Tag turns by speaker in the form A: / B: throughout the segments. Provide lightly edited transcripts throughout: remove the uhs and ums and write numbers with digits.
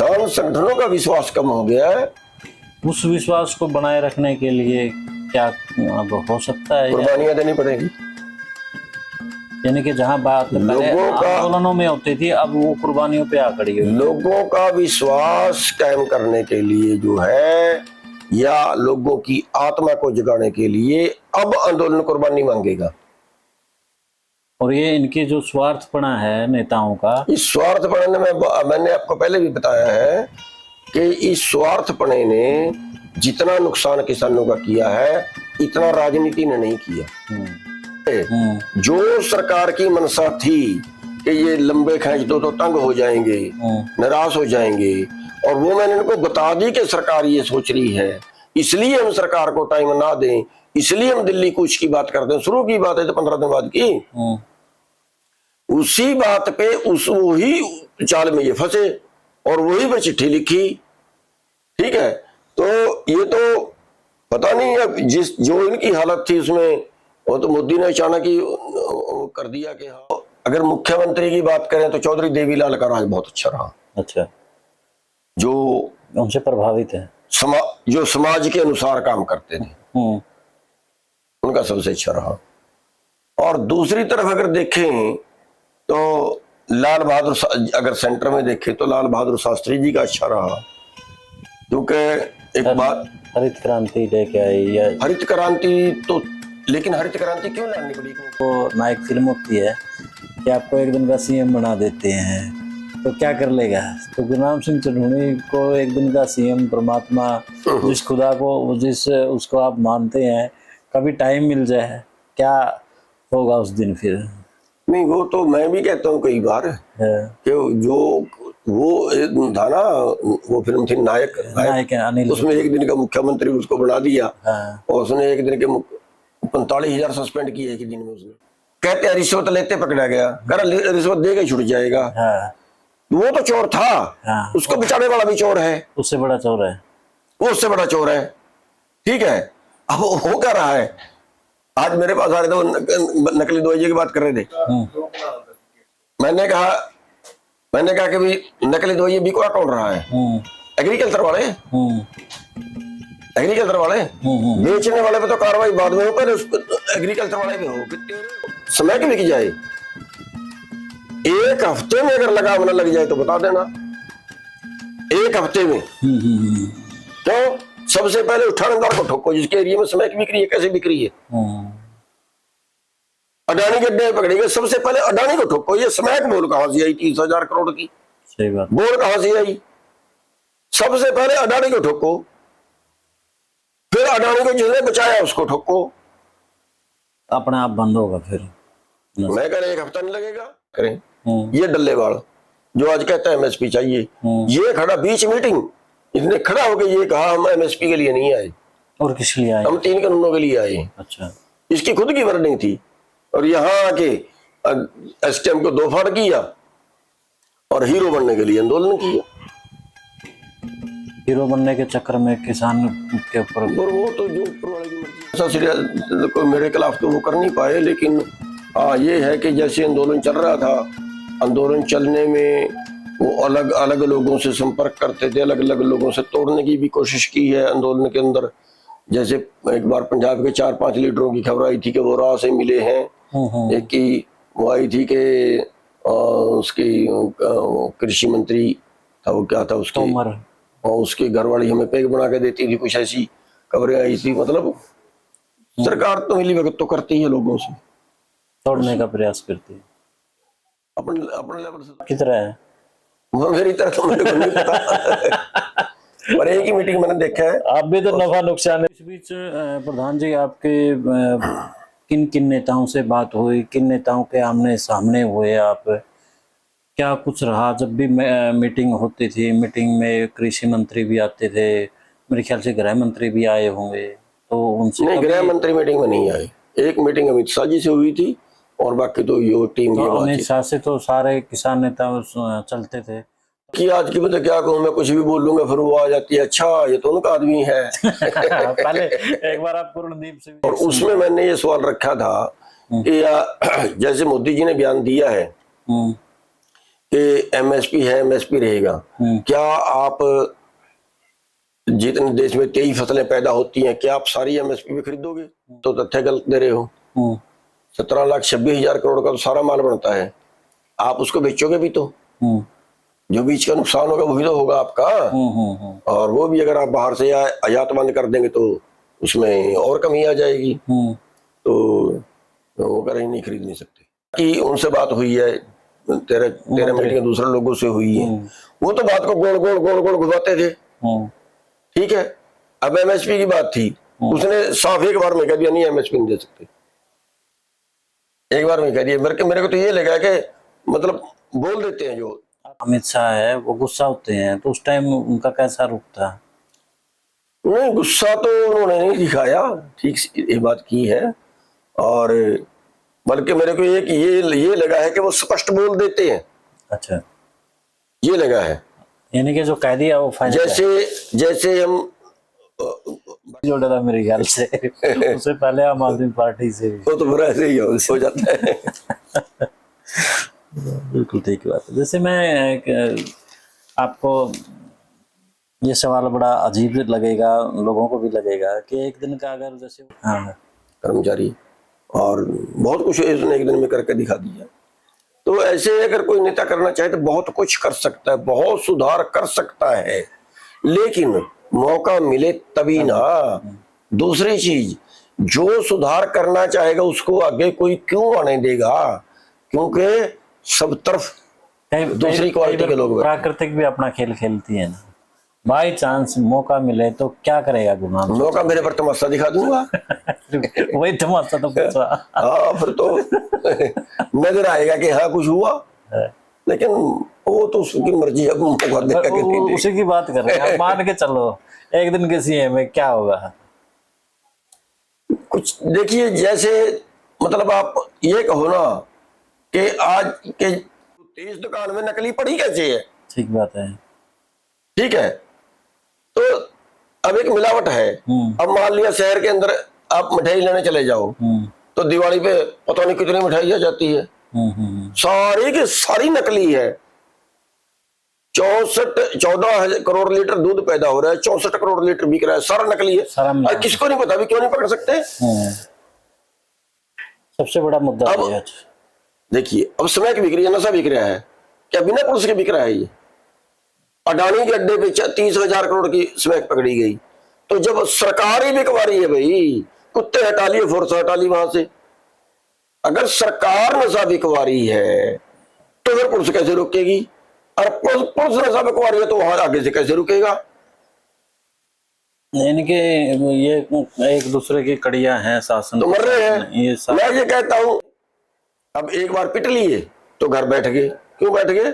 A: किसान संगठनों का विश्वास कम हो गया है।
B: उस विश्वास को बनाए रखने के लिए क्या अब हो सकता है?
A: कुर्बानियां देनी पड़ेगी।
B: यानी कि जहां बात पहले आंदोलनों में होती थी, अब वो कुर्बानियों पे आ खड़ी हुई।
A: लोगों का विश्वास कायम करने के लिए जो है, या लोगों की आत्मा को जगाने के लिए अब आंदोलन कुर्बानी मांगेगा।
B: और ये इनकी जो स्वार्थपना है नेताओं का,
A: इस स्वार्थपने में मैंने आपको पहले भी बताया है कि इस स्वार्थपने ने जितना नुकसान किसानों का किया है, इतना राजनीति ने नहीं किया। जो सरकार की मनसा थी कि ये लंबे खींच दो तो तंग हो जाएंगे, निराश हो जाएंगे, और वो मैंने इनको बता दी कि सरकार ये सोच रही है, इसलिए हम सरकार को टाइम ना दें, इसलिए हम दिल्ली कूच की बात करते हैं। शुरू की बात है तो 15 दिन बाद की, उसी बात पे वही चाल में ये फंसे और वही पर चिट्ठी लिखी। ठीक है, तो ये तो पता नहीं अब जो इनकी हालत थी उसमें, वो तो मोदी ने अचानक ही कर दिया कि हाँ। अगर मुख्यमंत्री की बात करें तो चौधरी देवीलाल का राज बहुत अच्छा रहा।
B: अच्छा,
A: जो
B: उनसे प्रभावित है,
A: जो समाज के अनुसार काम करते थे, उनका सबसे अच्छा रहा। और दूसरी तरफ अगर देखें तो लाल बहादुर, अगर सेंटर में देखें तो लाल बहादुर शास्त्री जी का अच्छा रहा, क्योंकि एक बात
B: हरित क्रांति लेके आई। या
A: हरित क्रांति तो, लेकिन हरित क्रांति क्यों लानी पड़ी?
B: तो ना एक फिल्म होती है कि आपको एक दिन का सीएम बना देते हैं तो क्या कर लेगा। तो गुरनाम सिंह चन्हुनी को एक दिन का सीएम परमात्मा, जिस खुदा को, जिस उसको आप मानते हैं, कभी टाइम मिल जाए, क्या होगा उस दिन फिर?
A: नहीं, वो तो मैं भी कहता हूँ कई बार कि जो वो था ना, वो फिल्म थी नायक,
B: अनिल,
A: उसमें एक दिन का मुख्यमंत्री उसको बना दिया। और उसने एक दिन के 45,000 सस्पेंड किए एक दिन में। उसने कहते हैं रिश्वत लेते पकड़ा गया, कर रिश्वत देके छुट जाएगा। वो तो चोर था, उसको बचाने वाला भी चोर है,
B: उससे बड़ा चोर है,
A: वो उससे बड़ा चोर है। ठीक है, अब वो क्या रहा है? आज मेरे पास आ रहे थे, वो नकली दवाइयों की बात कर रहे थे। मैंने कहा कि भी नकली दवाइयां बिकवा कौन रहा है? एग्रीकल्चर वाले। एग्रीकल्चर वाले बेचने वाले पे तो कार्रवाई बाद में हो, पहले एग्रीकल्चर वाले पे हो। समय की बिक जाए, एक हफ्ते में अगर लगाम न लग जाए तो बता देना, एक हफ्ते में। क्यों? सबसे पहले उठानेदार को ठोको, जिसके एरिया में समय की बिक्री है, कैसे बिक्री है। अडानी के अड्डे पकड़ी गए, सबसे पहले अडानी को ठोको। ये समय बोल कहां से आई 30,000 करोड़ की?
B: सही बात,
A: बोल कहां से आई? सबसे पहले अडानी को ठोको, फिर अडानी को जिसने बचाया उसको ठोको,
B: अपने आप बंद होगा फिर।
A: मैं कह रहा एक हफ्ता नहीं लगेगा। करें ये डल्लेवाल जो आज कहता है एमएसपी चाहिए, ये खड़ा बीच मीटिंग, इसने खड़ा होकर ये कहा हम एमएसपी के लिए नहीं आए,
B: और किस लिए आए?
A: हम 3 कानूनों के लिए आए।
B: अच्छा,
A: इसकी खुद की वर्डिंग थी। और यहाँ आके एसटीएम को 2 फाड़ किया और हीरो बनने के लिए आंदोलन किया।
B: हीरो बनने के चक्कर में किसान के ऊपर,
A: और वो तो जो ऊपर वाले की मर्जी, कोई मेरे खिलाफ तो वो कर नहीं पाए। लेकिन हाँ ये है कि जैसे आंदोलन चल रहा था, आंदोलन चलने में वो अलग अलग लोगों से संपर्क करते थे, अलग अलग लोगों से तोड़ने की भी कोशिश की है आंदोलन के अंदर। जैसे एक बार पंजाब के 4-5 लीडरों की खबर आई थी कि वो राह से मिले हैं। एक की वो आई थी कि उसकी कृषि मंत्री था, वो क्या था उसके, और उसके घर वाली हमें पैक बना के देती थी, कुछ ऐसी खबरें आई थी। मतलब सरकार तो मिली वक्त तो करती है, लोगों से
B: तोड़ने का प्रयास करती है
A: अपने लेवल से।
B: किस तरह है?
A: मेरी तरह तो मेरे को नहीं पता पर एक ही मीटिंग मैंने देखा है।
B: आप भी तो नफा नुकसान है। इस बीच प्रधान जी, आपके किन किन नेताओं से बात हुई, किन नेताओं के आमने सामने हुए आप, क्या कुछ रहा? जब भी मीटिंग होती थी, मीटिंग में कृषि मंत्री भी आते थे, मेरे ख्याल से गृह मंत्री भी आए होंगे, तो उनसे
A: नहीं, गृह मंत्री मीटिंग में नहीं आए। एक मीटिंग अमित शाह जी से हुई थी और बाकी तो ये टीम
B: तो अमित शाह से तो सारे किसान नेता चलते थे
A: कि आज की मतलब क्या कहूँ मैं, कुछ भी बोल लूंगा फिर वो आ जाती है, अच्छा ये तो उनका आदमी है।
B: पहले एक बार आप पूर्णदीप से भी,
A: और उसमें मैंने ये सवाल रखा था कि जैसे मोदी जी ने बयान दिया है कि एमएसपी है, एमएसपी रहेगा। क्या आप जितने देश में 23 फसलें पैदा होती हैं, क्या आप सारी एमएसपी पे खरीदोगे? तो तथ्य गलत दे रहे हो। 17,26,000 करोड़ का तो सारा माल बनता है, आप उसको बेचोगे भी तो जो बीच का नुकसान होगा वही तो होगा आपका। और वो भी अगर आप बाहर से आयात बंद कर देंगे तो उसमें और कमी आ जाएगी। तो वो कर नहीं, खरीद नहीं सकते। कि उनसे बात हुई है, तेरह मीटिंग दूसरे लोगों से हुई है, वो तो बात को गोल गोल गोल गोल घुमाते थे। ठीक है, अब एमएसपी की बात थी, उसने साफ एक बार में कह दिया नहीं एमएसपी नहीं दे सकते, एक बार में कह दिया। मेरे को तो ये लगा कि मतलब बोल देते हैं। जो
B: अमित शाह है वो गुस्सा होते हैं, तो उस टाइम उनका कैसा रुख था?
A: नहीं, गुस्सा तो उन्होंने नहीं दिखाया, ठीक ये बात की है। और बल्कि मेरे को ये लगा है कि वो स्पष्ट बोल देते हैं।
B: अच्छा,
A: ये लगा है,
B: यानी कि जो कह दिया वो फाइनल।
A: जैसे हम
B: जोड़ा था मेरे ख्याल से उससे पहले आम आदमी पार्टी से भी।
A: वो तो बुरा ऐसे ही हो जाता है।
B: बिल्कुल ठीक बात है। जैसे मैं आपको ये सवाल बड़ा अजीब लगेगा, लोगों को भी लगेगा कि एक दिन का अगर जैसे
A: कर्मचारी और बहुत कुछ इसने एक दिन में करके दिखा दिया, तो ऐसे अगर कोई नेता करना चाहे तो बहुत कुछ कर सकता है, बहुत सुधार कर सकता है, लेकिन मौका मिले तभी ना। दूसरी चीज, जो सुधार करना चाहेगा उसको आगे कोई क्यों आने देगा? क्योंकि सब तरफ दूसरी क्वालिटी के लोग।
B: प्राकृतिक भी अपना खेल खेलती है ना, बाई चांस मौका मिले तो क्या करेगा गुलाम?
A: मौका मेरे पर तमाशा दिखा दूंगा।
B: वही तमाशा तो पूछा।
A: हाँ, फिर तो नजर आएगा कि हाँ कुछ हुआ, लेकिन वो तो उसकी मर्जी है, मौका देगा।
B: उसी की बात कर रहे हैं, मान के चलो एक दिन के सीएम में क्या होगा?
A: कुछ देखिए, जैसे मतलब आप ये कहो ना कि आज के 30 दुकान में नकली पड़ी कैसे है? ठीक
B: बात है,
A: ठीक है। तो अब एक मिलावट है। अब मान लिया शहर के अंदर आप मिठाई लेने चले जाओ तो दिवाली पे पता नहीं कितनी मिठाई आ जाती है, सारी की सारी नकली है। 14 करोड़ लीटर दूध पैदा हो रहा है, 64 करोड़ लीटर बिक रहा है, सारा नकली है। और किसको नहीं पता, भी क्यों नहीं पकड़ सकते?
B: सबसे बड़ा मुद्दा
A: अब देखिए, अब स्मैक बिक रही है, नशा बिक रहा है, क्या बिना पुलिस के बिक रहा है? ये अडानी के अड्डे पे 30,000 करोड़ की स्मैक पकड़ी गई। तो जब सरकार ही बिकवा रही है भाई, कुत्ते हटा लिए, फोर्स हटा ली वहां से। अगर सरकार नशा बिकवा रही है तो फिर पुलिस कैसे रोकेगी? और पुलिस नशा बिकवा रही है तो वहां आगे से कैसे रुकेगा?
B: यानी कि ये एक दूसरे की कड़ियां हैं, शासन
A: तो मर रहे हैं। मैं ये कहता हूं, अब एक बार पिट लिए तो घर बैठ गए। क्यों बैठ गए?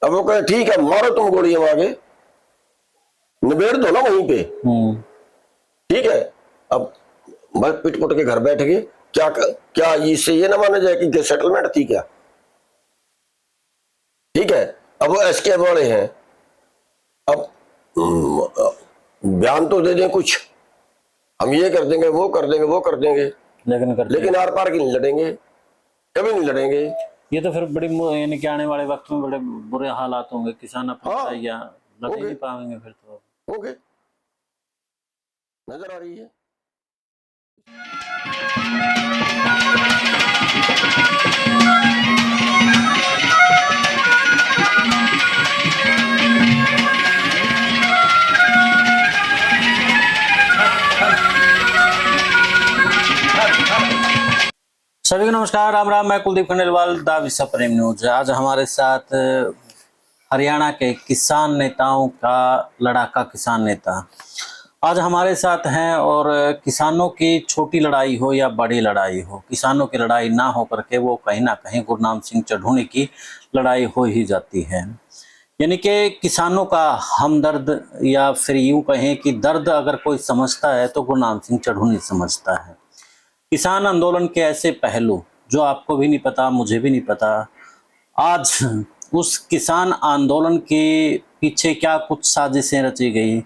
A: अब वो कहे ठीक है मारो तुम गोलियां, आगे निबेड़ दो ना वहीं पे। ठीक है, अब बस पिट पुट के घर बैठ गए। क्या इससे ये ना माना जाए कि सेटलमेंट थी क्या? ठीक है, अब वो एसके वाले हैं, अब बयान तो दे दें कुछ, हम ये कर देंगे, वो कर देंगे, वो कर देंगे, लेकिन आर पार की नहीं लड़ेंगे, कभी नहीं लड़ेंगे।
B: ये तो फिर बड़ी यानी कि आने वाले वक्त में बड़े बुरे हालात होंगे, किसान अपनी या लड़ नहीं पाएंगे, फिर तो
A: होंगे, नजर आ रही है।
B: सभी को नमस्कार, राम राम। मैं कुलदीप खंडेलवाल, द विश्व प्रेम न्यूज। आज हमारे साथ हरियाणा के किसान नेताओं का लड़ाका किसान नेता आज हमारे साथ हैं। और किसानों की छोटी लड़ाई हो या बड़ी लड़ाई हो, किसानों की लड़ाई ना हो करके वो कहीं ना कहीं गुरनाम सिंह चढ़ूनी की लड़ाई हो ही जाती है। यानी कि किसानों का हमदर्द, या फिर यूं कहें कि दर्द अगर कोई समझता है तो गुरनाम सिंह चढ़ूनी समझता है। किसान आंदोलन के ऐसे पहलू जो आपको भी नहीं पता, मुझे भी नहीं पता, आज उस किसान आंदोलन के पीछे क्या कुछ साजिशें रची गई,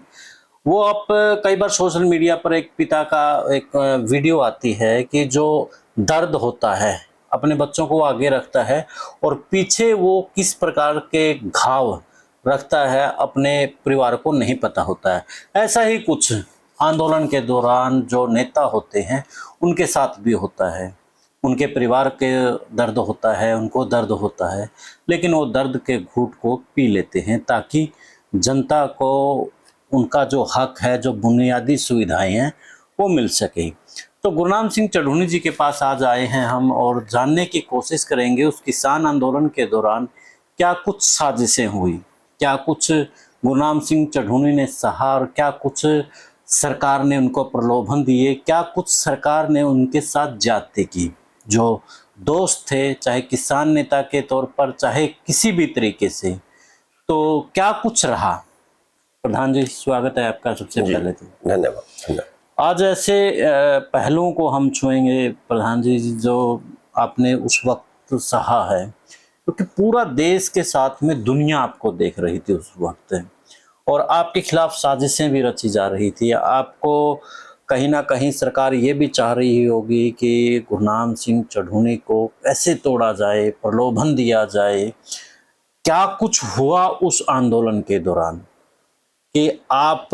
B: वो आप कई बार सोशल मीडिया पर एक पिता का एक वीडियो आती है कि जो दर्द होता है अपने बच्चों को आगे रखता है और पीछे वो किस प्रकार के घाव रखता है अपने परिवार को नहीं पता होता है। ऐसा ही कुछ आंदोलन के दौरान जो नेता होते हैं उनके साथ भी होता है। उनके परिवार के दर्द होता है, उनको दर्द होता है, लेकिन वो दर्द के घूंट को पी लेते हैं ताकि जनता को उनका जो हक है, जो बुनियादी सुविधाएं हैं, वो मिल सके। तो गुरनाम सिंह चढ़ूनी जी के पास आज आए हैं हम और जानने की कोशिश करेंगे उस किसान आंदोलन के दौरान क्या कुछ साजिशें हुई, क्या कुछ गुरनाम सिंह चढ़ूनी ने सहा और क्या कुछ सरकार ने उनको प्रलोभन दिए, क्या कुछ सरकार ने उनके साथ ज्यादती की। जो दोस्त थे, चाहे किसान नेता के तौर पर, चाहे किसी भी तरीके से, तो क्या कुछ रहा। प्रधान जी, स्वागत है आपका सबसे पहले तो।
A: धन्यवाद।
B: आज ऐसे पहलुओं को हम छुएंगे प्रधान जी जो आपने उस वक्त सहा है, क्योंकि पूरा देश के साथ में दुनिया आपको देख रही थी उस वक्त और आपके खिलाफ साजिशें भी रची जा रही थी। आपको कहीं ना कहीं सरकार ये भी चाह रही होगी कि गुरनाम सिंह चढ़ूनी को ऐसे तोड़ा जाए, प्रलोभन दिया जाए। क्या कुछ हुआ उस आंदोलन के दौरान कि आप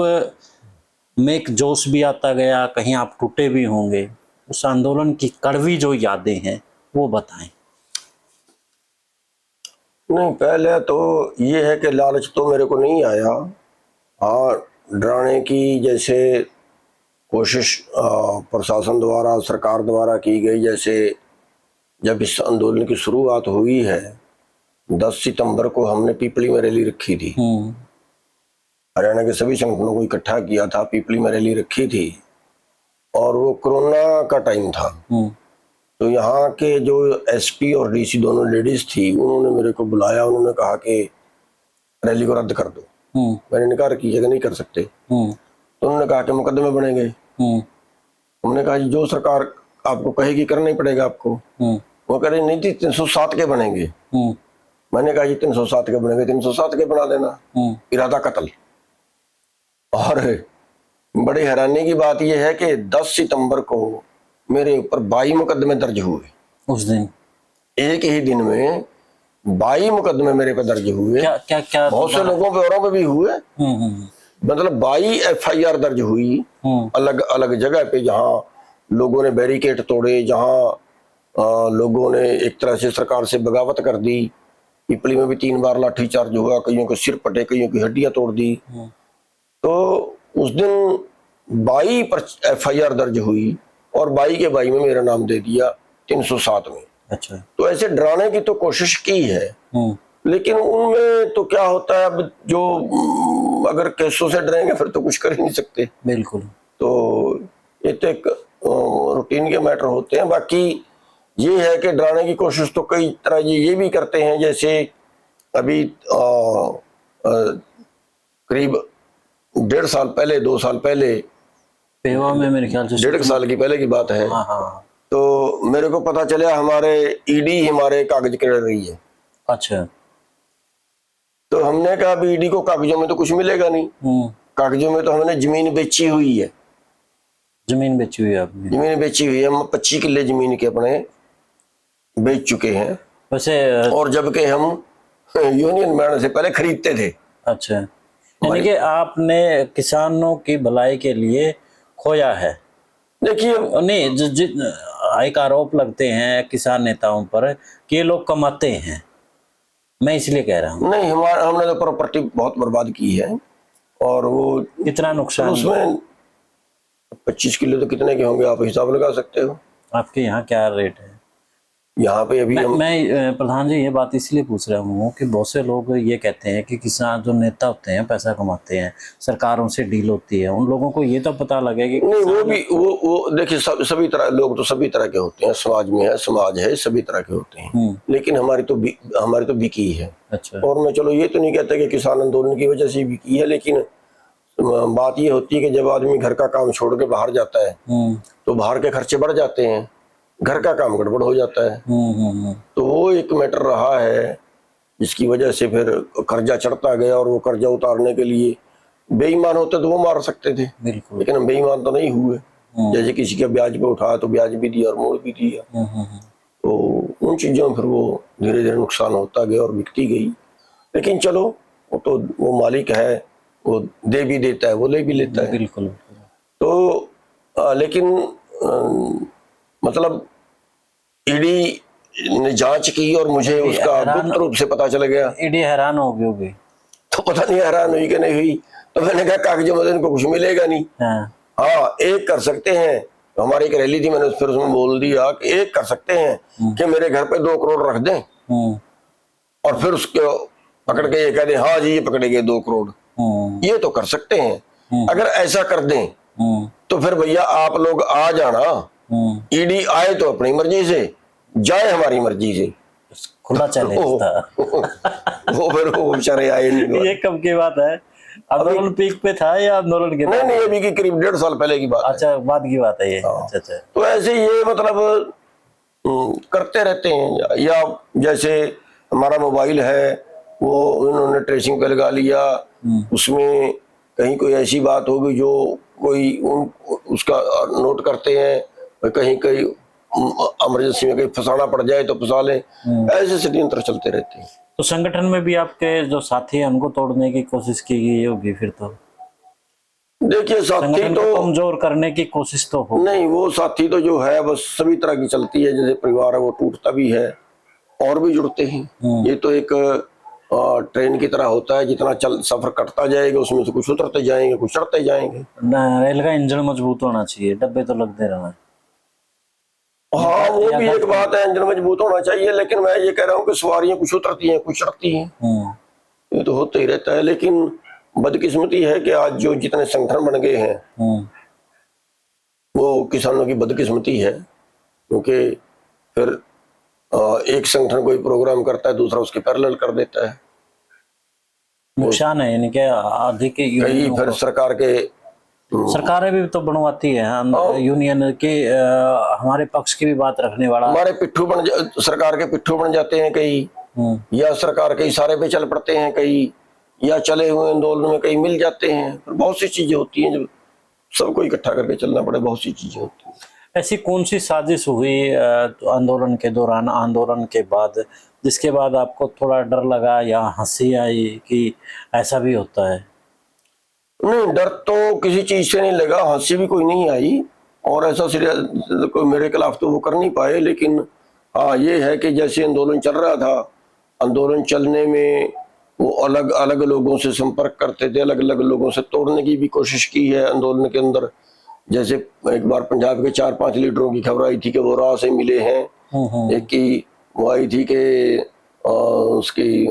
B: में एक जोश भी आता गया, कहीं आप टूटे भी होंगे? उस आंदोलन की कड़वी जो यादें हैं वो बताएं।
A: नहीं, पहले तो ये है कि लालच तो मेरे को नहीं आया। हाँ, डराने की जैसे कोशिश प्रशासन द्वारा, सरकार द्वारा की गई। जैसे जब इस आंदोलन की शुरुआत हुई है 10 सितंबर को हमने पीपली में रैली रखी थी। हरियाणा के सभी संगठनों को इकट्ठा किया था, पीपली में रैली रखी थी और वो कोरोना का टाइम था। तो यहाँ के जो एसपी और डीसी दोनों लेडीज थी, उन्होंने मेरे को बुलाया। उन्होंने कहा कि रैली को रद्द कर दो। मैंने इनकार किया कि नहीं कर सकते। तो उन्होंने कहा कि मुकदमे बनेंगे। हमने कहा जो सरकार आपको कहेगी करना ही पड़ेगा आपको। वो कह रहे नहीं थी 307 के बनेंगे। मैंने कहा जी 307 के बनेंगे, 307 के बना देना, इरादा कत्ल। और बड़ी हैरानी की बात यह है कि 10 सितंबर को मेरे ऊपर 22 मुकदमे दर्ज हुए।
B: उस दिन
A: एक ही दिन में 22 मुकदमे मेरे पे दर्ज हुए।
B: क्या
A: बहुत से लोगों पे, औरों पे भी हुए। मतलब 22 FIR दर्ज हुई अलग अलग जगह पे, जहाँ लोगों ने बैरिकेड तोड़े, जहाँ लोगों ने एक तरह से सरकार से बगावत कर दी। पिपली में भी 3 बार लाठीचार्ज हुआ, कईयों के सिर पटे, कईयों की हड्डियां तोड़ दी। तो उस दिन 22 FIR दर्ज हुई और 22 के 22 में मेरा नाम दे दिया 307 में।
B: अच्छा।
A: तो ऐसे डराने की तो कोशिश की है, लेकिन उनमें तो क्या होता है, अब जो अगर केसों से डरेंगे फिर तो कुछ कर ही नहीं सकते।
B: बिल्कुल।
A: तो ये तो एक रूटीन के मैटर होते हैं। बाकी ये है कि डराने की कोशिश तो कई तरह ये भी करते हैं। जैसे अभी करीब 1.5 साल पहले, 2 साल पहले,
B: पेवा में मेरे ख्याल से
A: 1.5 साल की पहले की बात है।
B: हाँ।
A: तो मेरे को पता चला हमारे ईडी हमारे कागज कर रही है।
B: अच्छा।
A: तो हमने कहा अभी ईडी को कागजों में तो कुछ मिलेगा नहीं। कागजों में तो हमने जमीन बेची हुई है।
B: जमीन बेची हुई है आपने? जमीन
A: बेची हुई है। हम 25 किले जमीन के अपने बेच चुके हैं
B: वैसे,
A: और जबकि हम यूनियन बैंड से पहले खरीदते थे।
B: अच्छा, यानी कि आपने किसानों की भलाई के लिए खोया है।
A: देखिए,
B: नहीं, एक आरोप लगते हैं किसान नेताओं पर कि ये लोग कमाते हैं, मैं इसलिए कह रहा हूँ।
A: नहीं, हमने तो प्रॉपर्टी बहुत बर्बाद की है। और वो
B: इतना नुकसान,
A: उसमें 25 किलो तो कितने के होंगे, आप हिसाब लगा सकते हो।
B: आपके यहाँ क्या रेट है?
A: यहाँ पे अभी
B: मैं प्रधान जी ये बात इसलिए पूछ रहा हूँ कि बहुत से लोग ये कहते हैं कि किसान जो नेता होते हैं पैसा कमाते हैं, सरकारों से डील होती है, उन लोगों को ये तो पता लगे कि
A: नहीं, वो भी वो देखिए सभी तरह लोग तो सभी तरह के होते हैं। समाज में है, समाज है, सभी तरह के होते हैं। लेकिन हमारी तो बिकी है।
B: अच्छा।
A: और मैं चलो ये तो नहीं कहता कि किसान आंदोलन की वजह से बिकी है, लेकिन बात ये होती है कि जब आदमी घर का काम छोड़ के बाहर जाता है तो बाहर के खर्चे बढ़ जाते हैं, घर का काम गड़बड़ हो जाता है। तो वो एक मैटर रहा है जिसकी वजह से फिर कर्जा चढ़ता गया और वो कर्जा उतारने के लिए बेईमान होते तो वो मार सकते थे, लेकिन हम बेईमान तो नहीं हुए। जैसे किसी का ब्याज पे उठाया तो ब्याज भी दिया और मोड़ भी दिया। तो उन चीजों में फिर वो धीरे धीरे नुकसान होता गया और बिकती गई। लेकिन चलो वो तो वो मालिक है, वो दे भी देता है, वो ले भी लेता है।
B: बिल्कुल।
A: तो लेकिन मतलब ईडी ने जांच की और मुझे उसका गुप्त रूप से पता चल गया।
B: ईडी हैरान हो गई होगी।
A: तो पता नहीं हैरान हुई कि नहीं हुई, तो मैंने कहा कागजों में इनको कुछ मिलेगा नहीं। हाँ, एक कर सकते हैं, तो हमारी एक रैली थी, मैंने फिर उसमें बोल दिया कि एक कर सकते हैं कि मेरे घर पे 2 करोड़ रख दें और फिर उसको पकड़ के ये कह दें हाँ जी ये पकड़े गए 2 करोड़, ये तो कर सकते हैं। अगर ऐसा कर दें तो फिर भैया आप लोग आ जाना, ईडी आए तो अपनी मर्जी से, जाए हमारी मर्जी से,
B: खुला चले।
A: वो फिर वो बेचारे आए नहीं।
B: ये कब की बात है? आंदोलन पीक पे था या आंदोलन के?
A: नहीं, अभी की करीब 1.5 साल पहले की बात।
B: अच्छा, बाद की बात है ये। अच्छा।
A: तो ऐसे ये मतलब करते रहते हैं। या जैसे हमारा मोबाइल है वो उन्होंने ट्रेसिंग पे लगा लिया, उसमें कहीं कोई ऐसी बात होगी जो कोई उसका नोट करते हैं, कहीं कहीं इमरजेंसी में कहीं फंसाना पड़ जाए तो फंसा लें, ऐसे षड्यंत्र चलते रहते हैं।
B: तो संगठन में भी आपके जो साथी हैं उनको तोड़ने की कोशिश की गई होगी फिर तो?
A: देखिए साथी तो
B: कमजोर करने की कोशिश तो हो
A: नहीं, वो साथी तो जो है बस सभी तरह की चलती है। जैसे परिवार है वो टूटता भी है और भी जुड़ते हैं। ये तो एक ट्रेन की तरह होता है, जितना चल सफर कटता जाएगा उसमें से कुछ उतरते जाएंगे, कुछ चढ़ते जाएंगे।
B: रेल का इंजन मजबूत होना चाहिए, डब्बे तो लगते रहना।
A: हाँ, वो भी एक बात है, इंजन मजबूत होना चाहिए, लेकिन मैं ये कह रहा हूँ कि सवारियां कुछ उतरती हैं कुछ चढ़ती हैं, ये तो होता ही रहता है। लेकिन बदकिस्मती है कि आज जो जितने संगठन बन गए हैं वो किसानों की बदकिस्मती है, क्योंकि फिर एक संगठन कोई प्रोग्राम करता है दूसरा उसके पैरेलल कर देता है,
B: नुकसान है। यानी कि अधिक
A: कई फिर
B: सरकारें भी तो बनवाती है यूनियन के, हमारे पक्ष की भी बात रखने वाला,
A: हमारे पिट्ठू सरकार के पिट्ठू बन जाते हैं कई, या सरकार के इशारे पे चल पड़ते हैं कई, या चले हुए आंदोलन में कई मिल जाते हैं। फिर बहुत सी चीजें होती हैं, जब सबको इकट्ठा करके चलना पड़े, बहुत सी चीजें होती हैं।
B: ऐसी कौन सी साजिश हुई आंदोलन के दौरान, आंदोलन के बाद, जिसके बाद आपको थोड़ा डर लगा या हंसी आई कि ऐसा भी होता है?
A: नहीं, डर तो किसी चीज से नहीं लगा, हंसी भी कोई नहीं आई, और ऐसा कोई मेरे खिलाफ तो वो कर नहीं पाए। लेकिन हाँ, ये है कि जैसे आंदोलन चल रहा था, आंदोलन चलने में वो अलग अलग लोगों से संपर्क करते थे, अलग अलग लोगों से तोड़ने की भी कोशिश की है आंदोलन के अंदर। जैसे एक बार पंजाब के 4-5 लीडरों की खबर आई थी कि वो राह से मिले हैं। एक की वो आई थी कि उसकी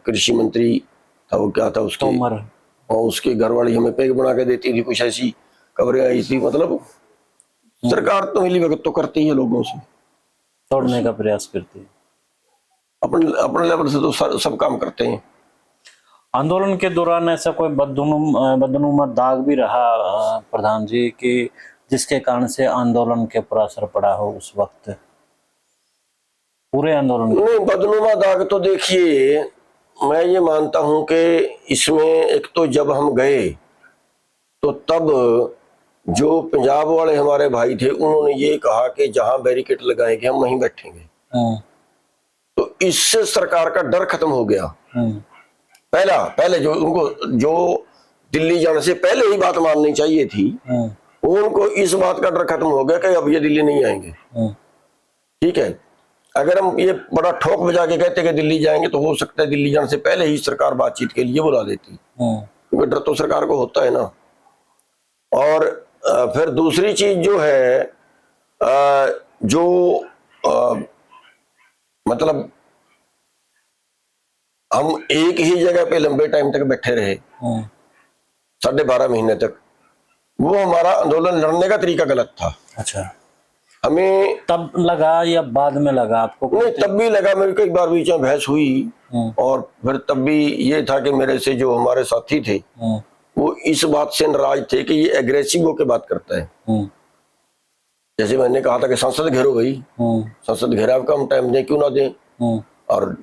A: कृषि मंत्री था, वो क्या था उसके, और उसकी घरवाली हमें पैक बना के देती थी, कुछ ऐसी खबरें आई थी। मतलब सरकार तो मिली भगत तो करती है, लोगों से
B: तोड़ने का प्रयास करती है,
A: अपने लेवल से तो सब काम करते हैं।
B: आंदोलन के दौरान ऐसा कोई बदनुमा दाग भी रहा प्रधान जी कि जिसके कारण से आंदोलन के ऊपर असर पड़ा हो उस वक्त, पूरे आंदोलन?
A: नहीं, बदनुमा दाग तो देखिए मैं ये मानता हूं कि इसमें एक तो जब हम गए तो तब जो पंजाब वाले हमारे भाई थे उन्होंने ये कहा कि जहां बैरिकेड लगाएंगे हम वहीं बैठेंगे, तो इससे सरकार का डर खत्म हो गया। पहले जो दिल्ली जाने से पहले ही बात माननी चाहिए थी, उनको इस बात का डर खत्म हो गया कि अब ये दिल्ली नहीं आएंगे। ठीक है, अगर हम ये बड़ा ठोक बजा के कहते कि दिल्ली जाएंगे तो हो सकता है दिल्ली जाने से पहले ही सरकार बातचीत के लिए बुला देती, क्योंकि डर तो सरकार को होता है ना। और फिर दूसरी चीज जो है मतलब हम एक ही जगह पे लंबे टाइम तक बैठे रहे, 12.5 महीने तक, वो हमारा आंदोलन लड़ने का तरीका गलत था।
B: अच्छा,
A: हमें
B: तब लगा या बाद में लगा आपको?
A: नहीं, तब भी लगा, मेरी कई बार बीच में बहस हुई, और फिर तब भी ये था कि मेरे से जो हमारे साथी थे वो इस बात से नाराज थे कि ये एग्रेसिव होकर बात करता है। जैसे मैंने कहा था कि संसद घेरो भाई, संसद घेराव का हम टाइम दें क्यों ना दें, और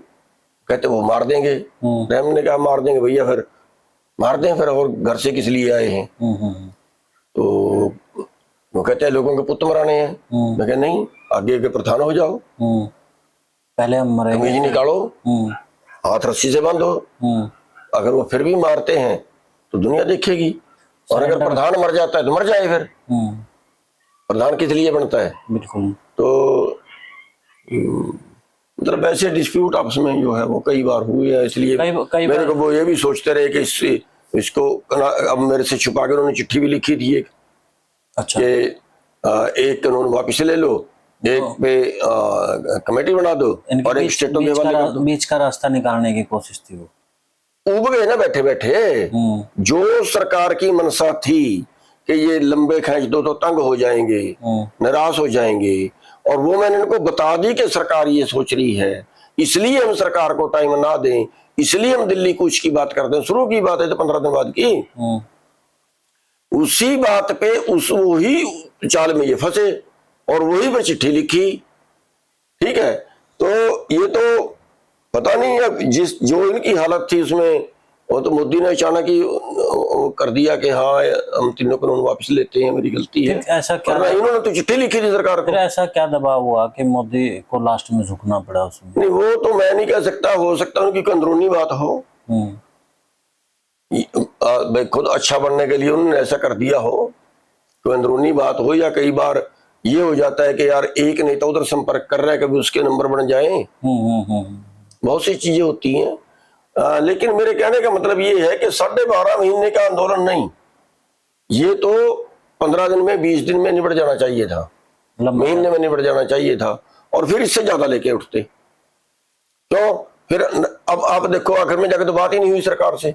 A: कहते वो मार देंगे। हमने कहा मार देंगे भैया, फिर मार दें फिर, और घर से किस लिए आए हैं? तो वो कहते हैं लोगों के पुत्र मराने हैं। मैं कहा नहीं, आगे के प्रधान हो जाओ।
B: पहले हम
A: कमीज
B: मरेंगे।
A: निकालो,
B: हम्म,
A: हाथ रस्सी से बांधो,
B: हम्म,
A: अगर वो फिर भी मारते हैं तो दुनिया देखेगी। और अगर
B: सरेंडर।
A: प्रधान मर जाता है तो मर जाए, फिर
B: हम्म,
A: प्रधान किस लिए बनता है?
B: बिल्कुल।
A: तो मतलब ऐसे डिस्प्यूट आपस में जो है वो कई बार हुए हैं, इसलिए
B: कई
A: मेरे
B: बार।
A: को वो ये भी सोचते रहे कि इसको अब मेरे से छुपा के उन्होंने चिट्ठी भी लिखी थी एक,
B: अच्छा।
A: कि एक कानून वापस ले लो, एक पे कमेटी बना दो
B: इनके
A: और एक
B: बीच
A: स्टेटों के हवाले कर दो।
B: बीच का रास्ता निकालने की कोशिश थी वो।
A: उब गए ना बैठे बैठे। जो सरकार की मनसा थी कि ये लंबे खींच दो तो तंग हो जाएंगे, निराश हो जाएंगे, और वो मैंने इनको बता दी कि सरकार ये सोच रही है, इसलिए हम सरकार को टाइम ना दें, इसलिए हम दिल्ली कूच की बात करते हैं। शुरू की बात है तो 15 दिन बाद की, उसी बात पे उस वही चाल में ये फंसे और वही पर चिट्ठी लिखी। ठीक है, तो ये तो पता नहीं अब जिस जो इनकी हालत थी उसमें, वो तो मोदी ने अचानक ही कर दिया कि हाँ हम तीनों कानून वापस लेते हैं, मेरी गलती है।
B: फिर ऐसा क्या,
A: इन्होंने तो चिट्ठी लिखी थी सरकार को।
B: फिर ऐसा क्या दबाव हुआ कि मोदी को लास्ट में झुकना पड़ा उसमें?
A: नहीं वो तो मैं नहीं कह सकता, हो सकता उनकी कोई अंदरूनी बात हो, खुद अच्छा बनने के लिए उन्होंने ऐसा कर दिया हो, कोई अंदरूनी बात हो, या कई बार ये हो जाता है कि यार एक नेता उधर संपर्क कर रहा है, कभी उसके नंबर बन जाए, बहुत सी चीजें होती हैं। लेकिन मेरे कहने का मतलब ये है कि 12.5 महीने का आंदोलन नहीं, ये तो 15 दिन में 20 दिन में निबट जाना चाहिए था, महीने में निबट जाना चाहिए था, और फिर इससे ज्यादा लेके उठते। तो फिर अब आप देखो आखिर में जाकर तो बात ही नहीं हुई सरकार से,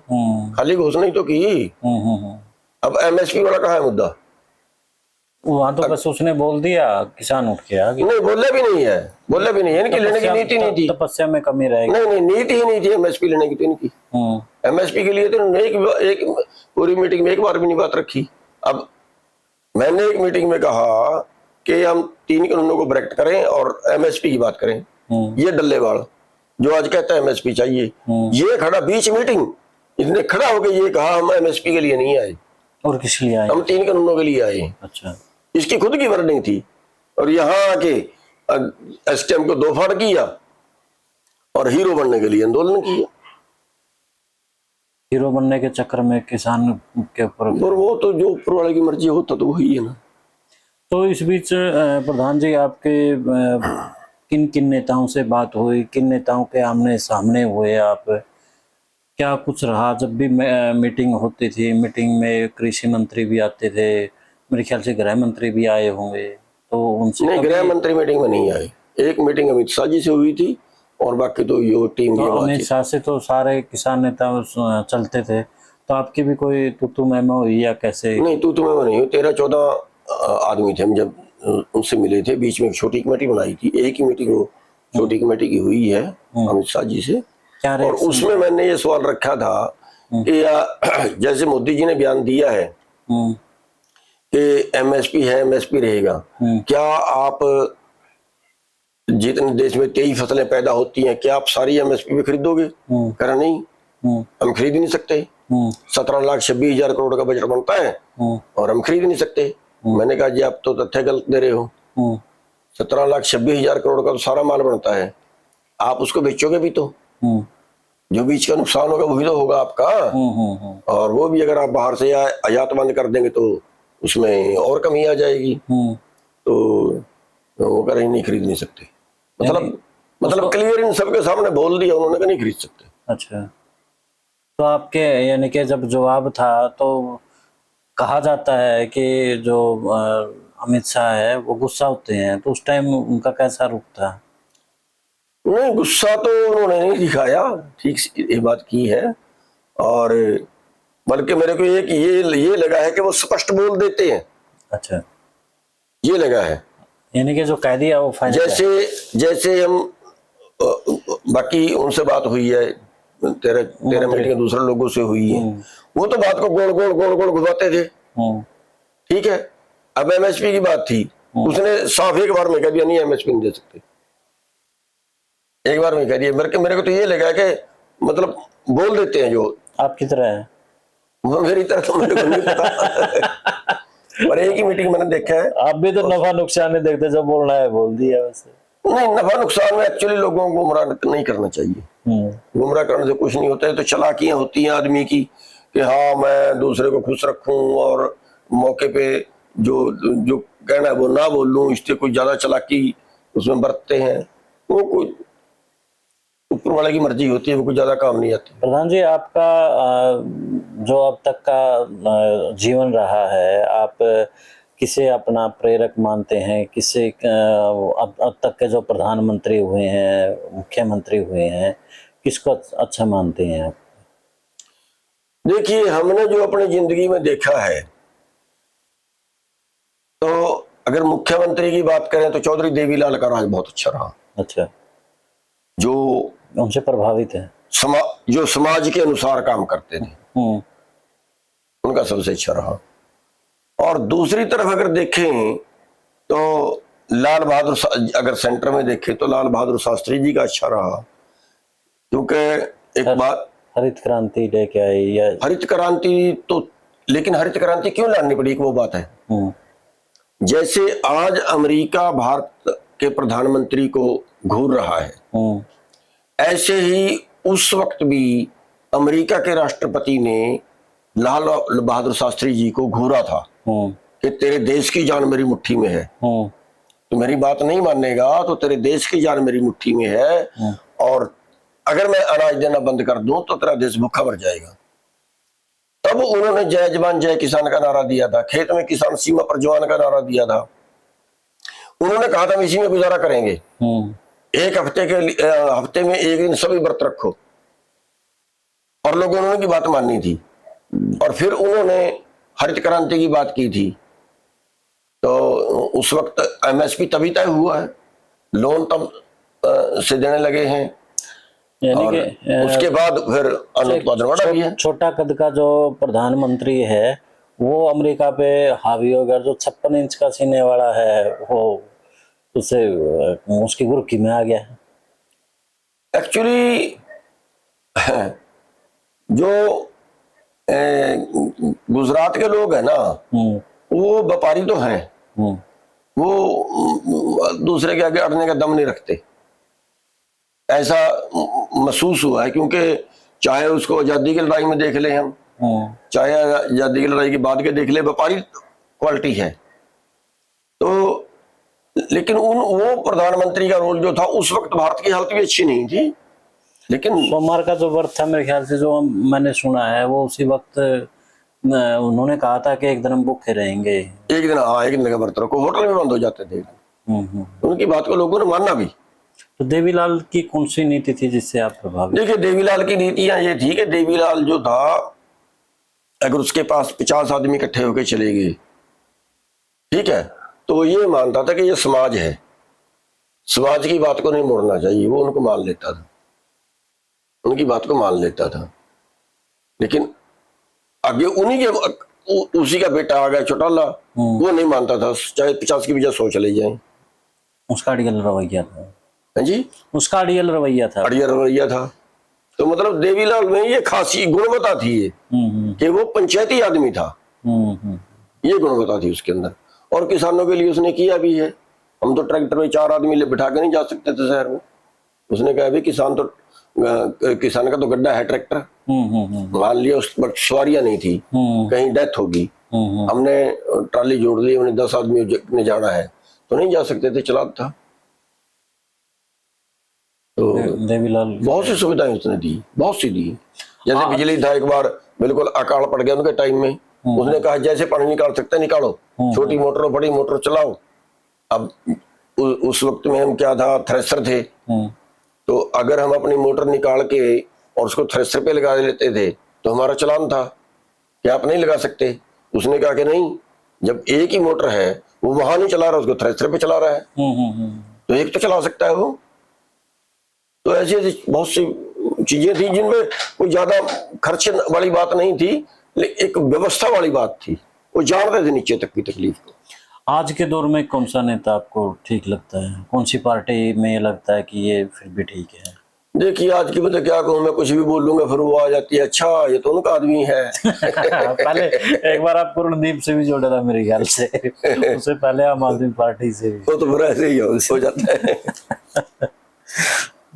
A: खाली घोषणा ही तो की। अब एमएसपी वाला कहाँ है मुद्दा?
B: वहां तो बस उसने बोल दिया, किसान उठ के आ गए।
A: नहीं बोले भी नहीं है, बोले भी नहीं है, इनकी लेने की नीति नहीं थी,
B: तपस्या में कमी रहेगी।
A: नहीं नहीं नीति ही नहीं थी एमएसपी लेने की तो इनकी। एमएसपी के लिए तो एक पूरी मीटिंग में एक बार भी नहीं बात रखी। अब मैंने एक मीटिंग में कहा कि हम 3 कानूनों को ब्रैकेट करें और एमएसपी की बात करें। ये डल्लेवाल जो आज कहता है एमएसपी चाहिए, ये खड़ा बीच मीटिंग, इसने खड़ा होकर ये कहा हम एमएसपी के लिए नहीं आए,
B: और किस लिए आए?
A: हम 3 कानूनों के लिए आए।
B: अच्छा,
A: इसकी खुद की वर्डिंग थी, और यहाँ आके एसटीएम को 2 फाड़ किया और हीरो बनने के लिए आंदोलन किया।
B: हीरो बनने के चक्कर में किसान के ऊपर,
A: और वो तो जो ऊपर वाले की मर्जी होता तो वही है ना।
B: तो इस बीच प्रधान जी आपके किन किन नेताओं से बात हुई, किन नेताओं के आमने सामने हुए आप, क्या कुछ रहा? जब भी मीटिंग होती थी, मीटिंग में कृषि मंत्री भी आते थे, मेरे ख्याल से गृह मंत्री भी आए होंगे, तो उनसे
A: नहीं गृह मंत्री मीटिंग में नहीं आए, एक मीटिंग अमित शाह जी से हुई थी और बाकी तो ये टीम
B: तो अमित शाह से तो सारे किसान नेता चलते थे, तो आपकी भी कोई तू मैमो हुई या कैसे?
A: नहीं तू मैं नहीं हुई, 13-14 आदमी थे हम जब उनसे मिले थे। बीच में एक छोटी कमेटी बनाई थी, एक ही मीटिंग वो छोटी कमेटी की हुई है अमित शाह जी से, और उसमें मैंने ये सवाल रखा था कि जैसे मोदी जी ने बयान दिया है कि एमएसपी है, एमएसपी रहेगा, क्या आप जितने देश में 23 फसलें पैदा होती हैं क्या आप सारी एमएसपी पे खरीदोगे? कह रहा नहीं, हम खरीद नहीं सकते, 17,26,000 करोड़ का बजट बनता है और हम खरीद नहीं सकते। मैंने कहा जी आप तो तथ्य गलत दे रहे हो, 17,26,000 करोड़ का तो सारा माल बनता है, आप उसको बेचोगे भी तो जो बीच का नुकसान होगा वही तो होगा आपका, और वो भी अगर आप बाहर से आयात बंद कर देंगे तो उसमें और कमी आ जाएगी। तो वो कह रहे नहीं खरीद नहीं सकते, मतलब क्लियर इन सबके सामने बोल दिया उन्होंने कि नहीं खरीद सकते।
B: अच्छा, तो आपके यानी कि जब जवाब था तो कहा जाता है कि जो अमित शाह है वो गुस्सा होते हैं, तो उस टाइम उनका कैसा रुख था?
A: नहीं गुस्सा तो उन्होंने नहीं दिखाया, ठीक ये बात की है, और बल्कि मेरे को एक ये लगा है कि वो स्पष्ट बोल देते हैं। अच्छा, ये लगा है,
B: यानी कि जो कह दिया वो फाइनल।
A: जैसे हम बाकी उनसे बात हुई है, तेरह मीटिंग दूसरे लोगों से हुई है, वो तो बात को गोल गोल घुमाते थे। ठीक है, अब एमएसपी की बात थी, उसने साफ एक बार में कह दिया नहीं एमएसपी नहीं दे सकते, एक बार में कह दिया। मेरे को तो ये लगा कि मतलब बोल देते हैं जो
B: आपकी तरह है,
A: मेरी तरह तो मेरे को नहीं पता पर एक ही मीटिंग मैंने देखा है।
B: आप भी तो नफा नुकसान नहीं देखते, जब बोलना है बोल दिया वैसे।
A: नहीं, नफा नुकसान में एक्चुअली लोगों को गुमराह नहीं करना चाहिए। गुमराह करने से कुछ नहीं होता है। तो चालाकियां होती हैं आदमी की कि हाँ मैं दूसरे को खुश रखूं और मौके पे जो जो कहना है वो ना बोल लूं, इससे कुछ ज्यादा चालाकी उसमें बरतते हैं। वो कोई ऊपर वाले की मर्जी होती है, वो कुछ ज्यादा काम नहीं आती।
B: प्रधान जी, आपका जो अब तक का जीवन रहा है, आप किसे अपना प्रेरक मानते हैं? किसे अब तक के जो प्रधानमंत्री हुए हैं, मुख्यमंत्री हुए हैं, किसको अच्छा मानते हैं आप?
A: देखिए, हमने जो अपनी जिंदगी में देखा है, तो अगर मुख्यमंत्री की बात करें तो चौधरी देवीलाल का राज बहुत अच्छा रहा।
B: अच्छा,
A: जो
B: उनसे प्रभावित है?
A: जो समाज के अनुसार काम करते थे, उनका सबसे अच्छा रहा। और दूसरी तरफ अगर देखें तो लाल बहादुर, अगर सेंटर में देखें तो लाल बहादुर शास्त्री जी का अच्छा रहा, क्योंकि एक बात,
B: हरित क्रांति लेके आई या
A: हरित क्रांति तो, लेकिन हरित क्रांति क्यों लानी पड़ी, वो बात है। जैसे आज अमेरिका भारत के प्रधानमंत्री को घूर रहा है, ऐसे ही उस वक्त भी अमेरिका के राष्ट्रपति ने लाल बहादुर शास्त्री जी को घूरा था कि तेरे देश की जान मेरी मुट्ठी में है, तो मेरी बात नहीं मानेगा तो तेरे देश की जान मेरी मुट्ठी में है, और अगर मैं अनाज देना बंद कर दूं तो तेरा देश भूखा मर जाएगा। तब उन्होंने जय जवान जय किसान का नारा दिया था, खेत में किसान सीमा पर जवान का नारा दिया था। उन्होंने कहा था हम इसी में गुजारा करेंगे, एक हफ्ते में एक दिन सभी व्रत रखो, और लोगों ने उनकी बात माननी थी। और फिर उन्होंने हरित क्रांति की बात की थी, तो उस वक्त एमएसपी तभी तय हुआ है, लोन तब से देने लगे हैं,
B: यानी कि
A: उसके बाद फिर अनुत्पादन बढ़ा भी है।
B: छोटा कद का जो प्रधानमंत्री है वो अमेरिका पे हावी हो गया, जो 56 इंच का सीने वाला है वो उसे उसकी गुर्की में आ गया।
A: एक्चुअली जो गुजरात के लोग हैं ना, वो व्यापारी तो हैं, वो दूसरे के आगे अड़ने का दम नहीं रखते, ऐसा महसूस हुआ है। क्योंकि चाहे उसको आजादी की लड़ाई में देख ले हम, चाहे आजादी की लड़ाई के बाद के देख ले, व्यापारी क्वालिटी है। तो लेकिन वो प्रधानमंत्री का रोल जो था उस वक्त भारत की हालत भी अच्छी नहीं थी। लेकिन
B: सोमवार का जो व्रत था मेरे ख्याल से, जो मैंने सुना है, वो उसी वक्त उन्होंने कहा था कि एक दिन हम भूखे रहेंगे,
A: एक दिन, हाँ, एक दिन का व्रत रखो, होटल में बंद हो जाते थे। उनकी बात को लोगों ने मानना भी।
B: तो देवीलाल की कौन सी नीति थी जिससे आप प्रभावित?
A: देखिए, देवीलाल की नीतियां ये थी कि देवीलाल जो था, अगर उसके पास 50 आदमी इकट्ठे होकर चले गए, ठीक है, तो ये मानता था कि ये समाज है, समाज की बात को नहीं मोड़ना चाहिए, वो उनको मान लेता था, उनकी बात को मान लेता था। लेकिन आगे उन्हीं के उसी का बेटा आ गया चौटाला, वो नहीं मानता था, चाहे 50 की वजह 100 चले जाए।
B: उसका अड़ियल रवैया था।
A: जी,
B: उसका अड़ियल रवैया था।
A: अड़ियल रवैया था। तो मतलब देवीलाल में ये खासी गुणवत्ता थी ये, कि वो पंचायती आदमी था, ये गुणवत्ता थी उसके अंदर। और किसानों के लिए उसने किया भी है। हम तो ट्रैक्टर में 4 आदमी बिठा के नहीं जा सकते थे शहर में, उसने कहा भी किसान का तो गड्ढा है ट्रैक्टर, मान लिया उस वक्त सवारियां नहीं थी, कहीं डेथ होगी, हमने ट्राली जोड़ ली, हमने 10 आदमी ने जाना है तो नहीं जा सकते थे, चला था। तो
B: देवीलाल
A: बहुत सी सुविधाएं उसने दी, बहुत सी दी। जैसे बिजली था, एक बार बिल्कुल अकाल पड़ गया उनके टाइम में, उसने कहा जैसे पानी निकाल सकते निकालो, छोटी मोटर बड़ी मोटर चलाओ। अब उस वक्त में हम क्या था, थ्रेसर थे, तो अगर हम अपनी मोटर निकाल के और उसको थ्रेसर पे लगा लेते थे तो हमारा चलान था कि आप नहीं लगा सकते। उसने कहा कि नहीं, जब एक ही मोटर है, वो वहां नहीं चला रहा, उसको थ्रेसर पे चला रहा है, तो एक तो चला सकता है वो। तो ऐसी ऐसी बहुत सी चीजें थी जिनमें कोई ज्यादा खर्च वाली बात नहीं थी, लेकिन एक व्यवस्था वाली बात थी, वो जानते थे नीचे तक की तकलीफ को।
B: आज के दौर में कौन सा नेता आपको ठीक लगता है? कौन सी पार्टी में लगता है कि ये फिर भी ठीक है?
A: देखिए आज की मतलब क्या कहूँ, मैं कुछ भी बोल लूंगा फिर वो आ जाती है, अच्छा ये तो उनका आदमी है।
B: पहले एक बार आप पूर्णदीप से भी जोड़ा था मेरे ख्याल से, उससे पहले आम आदमी पार्टी से भी।
A: वो तो बुरा ऐसे ही हो जाता है।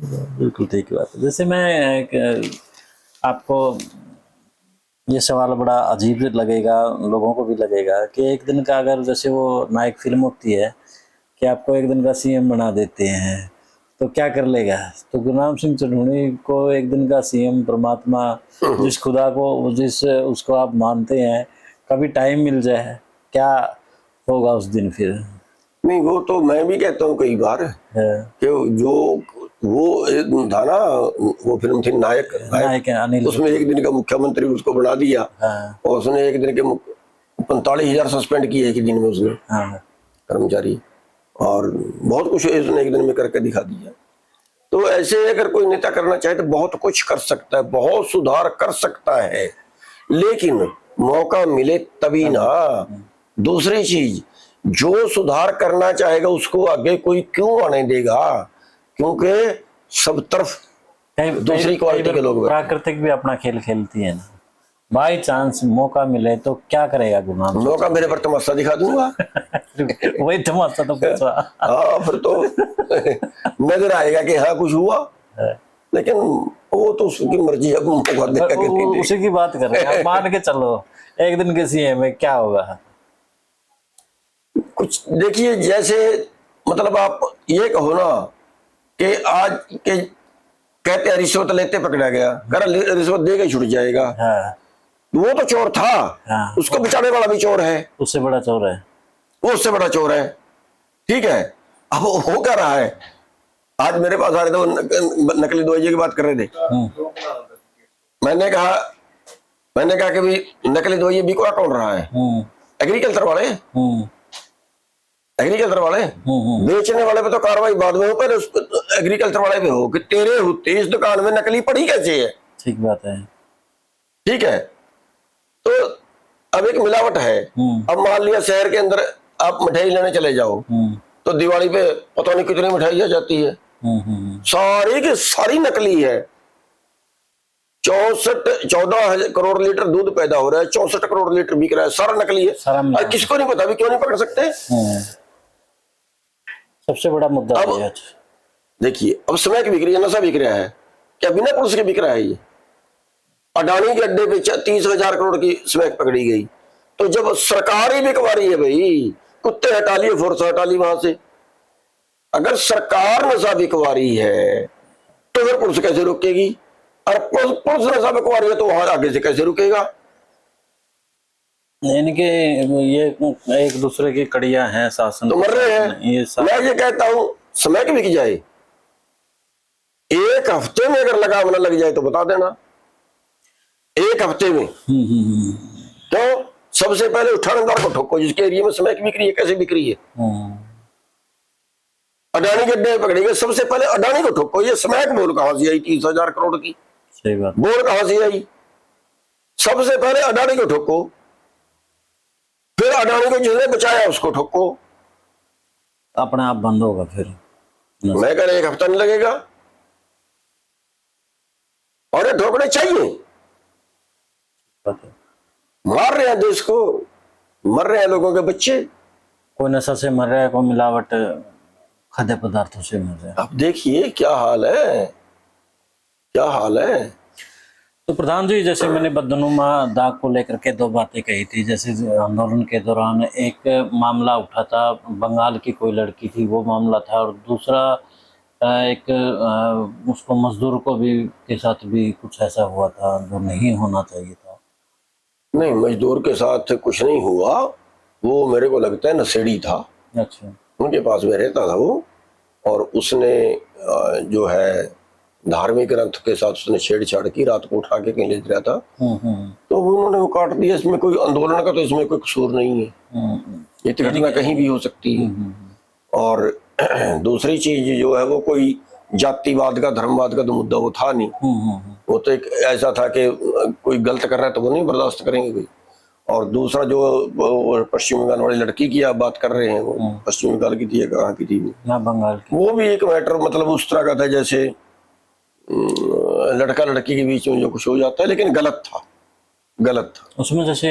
B: बिल्कुल ठीक बात है। जैसे मैं आपको ये सवाल बड़ा अजीब लगेगा, लोगों को भी लगेगा कि एक दिन का अगर जैसे वो नायक फिल्म होती है कि आपको एक दिन का सीएम बना देते हैं तो क्या कर लेगा? तो गुरनाम सिंह चन्हौनी को एक दिन का सीएम, परमात्मा, जिस खुदा को, जिस उसको आप मानते हैं, कभी टाइम मिल जाए, क्या होगा उस दिन फिर?
A: नहीं वो तो मैं भी कहता हूँ कई बार कि जो वो था ना, वो फिल्म थी नायक,
B: नायक है अनिल,
A: उसमें एक दिन का मुख्यमंत्री उसको बना दिया और उसने एक दिन के 45,000 सस्पेंड किए एक दिन में उसने कर्मचारी, और बहुत कुछ उसने एक दिन में करके दिखा दिया। तो ऐसे अगर कोई नेता करना चाहे तो बहुत कुछ कर सकता है, बहुत सुधार कर सकता है, लेकिन मौका मिले तभी ना। दूसरी चीज, जो सुधार करना चाहेगा उसको आगे कोई क्यों आने देगा? क्योंकि सब तरफ दूसरी क्वालिटी के लोग,
B: प्राकृतिक भी अपना खेल खेलती है ना। बाई चांस मौका मिले तो क्या करेगा गुरनाम?
A: मौका मेरे पर तमाशा दिखा दूंगा।
B: वही तमाशा तो पूछा।
A: हाँ फिर तो नजर आएगा कि हाँ कुछ हुआ, लेकिन वो तो उसकी मर्जी है, मौका देगा।
B: उसी की बात कर रहे हैं, मान के चलो एक दिन के सीएम में क्या होगा?
A: कुछ देखिए, जैसे मतलब आप ये कहो ना कि आज के कहते हैं रिश्वत लेते पकड़ा गया, कर रिश्वत दे के छुट जाएगा। वो तो चोर था, उसको बचाने वाला भी चोर है,
B: उससे बड़ा चोर है,
A: वो उससे बड़ा चोर है। ठीक है, अब वो हो क्या रहा है? आज मेरे पास आ रहे थे, वो नकली दवाइयों की बात कर रहे थे। मैंने कहा कि भी नकली दवाई बिकवा कौन रहा है? एग्रीकल्चर वाले। एग्रीकल्चर वाले बेचने वाले पे तो कार्रवाई बाद में हो, पर एग्रीकल्चर वाले पे हो कि तेरे होते इस दुकान में नकली पड़ी कैसे है।
B: ठीक बात है।
A: ठीक है, तो अब एक मिलावट है। अब मान लिया शहर के अंदर आप मिठाई लेने चले जाओ तो दिवाली पे पता नहीं कितनी मिठाई आ जाती है, सारी की सारी नकली है। 14 करोड़ लीटर दूध पैदा हो रहा है, 64 करोड़ लीटर बिक रहा है, सारा नकली है। और किसको नहीं पता, भी क्यों नहीं पकड़ सकते?
B: सबसे बड़ा मुद्दा
A: अब देखिए, अब स्मैक बिक रही है, नशा बिक रहा है, क्या बिना पुलिस के बिक रहा है? ये अडानी के अड्डे पे 30,000 करोड़ की स्मैक पकड़ी गई। तो जब सरकार ही बिकवा रही है भाई, कुत्ते हटा लिए, फोर्स हटा ली वहां से। अगर सरकार नशा बिकवा रही है तो फिर पुलिस कैसे रोकेगी? और पुलिस नशा बिकवा रही है तो वहां आगे से कैसे रुकेगा?
B: इनके ये एक दूसरे की कड़ियां हैं, शासन
A: तो मर रहे हैं। मैं ये कहता हूं स्मैक बिक जाए, एक हफ्ते में अगर लगाम न लग जाए तो बता देना, एक हफ्ते में। क्यों? सबसे पहले उठानेदार को ठोको, जिसके एरिया में स्मैक बिक रही है, कैसे बिक रही है। अडानी के अड्डे पकड़ी गए, सबसे पहले अडानी को ठोको। ये स्मैक बोल कहां से आई 30,000 करोड़ की?
B: सही बात।
A: बोल कहां से आई? सबसे पहले अडानी को ठोको, फिर अडानी को जिसने बचाया उसको ठोको,
B: अपने आप बंद होगा फिर।
A: मैं कह रहा एक हफ्ता नहीं लगेगा, और ये ठोकने चाहिए। मार रहे हैं देश को, मर रहे हैं लोगों के बच्चे।
B: कोई नशा से मर रहा है, कोई मिलावट खाद्य पदार्थों से मर रहा है।
A: अब देखिए क्या हाल है, क्या हाल है।
B: तो प्रधान जी, जैसे मैंने बदनुमा दाग को लेकर के दो बातें कही थी। जैसे आंदोलन के दौरान एक मामला उठा था, बंगाल की कोई लड़की थी, वो मामला था, और दूसरा एक उसको मजदूर को भी के साथ भी कुछ ऐसा हुआ था जो नहीं होना चाहिए था।
A: नहीं, मजदूर के साथ कुछ नहीं हुआ, वो मेरे को लगता है नशेड़ी था।
B: अच्छा।
A: उनके पास में रहता था वो, और उसने जो है धार्मिक ग्रंथ के साथ उसने छेड़छाड़ की, रात को उठा के कहीं ले रहा था, तो उन्होंने वो काट दिया। इसमें कोई आंदोलन का तो इसमें कोई कसूर नहीं है, ये तो घटना कहीं भी हो सकती है। और दूसरी चीज जो है वो कोई जातिवाद का, धर्मवाद का तो मुद्दा वो था नहीं। वो तो एक ऐसा था कि कोई गलत कर रहा है तो वो नहीं बर्दाश्त करेंगे कोई। और दूसरा जो पश्चिम बंगाल वाली लड़की की आप बात कर रहे हैं, वो पश्चिम बंगाल की थी या कहाँ की थी?
B: ना बंगाल की।
A: वो भी एक मैटर मतलब उस तरह का था जैसे लड़का लड़की के बीच में जो कुछ हो जाता है, लेकिन गलत था, गलत था।
B: उसमें जैसे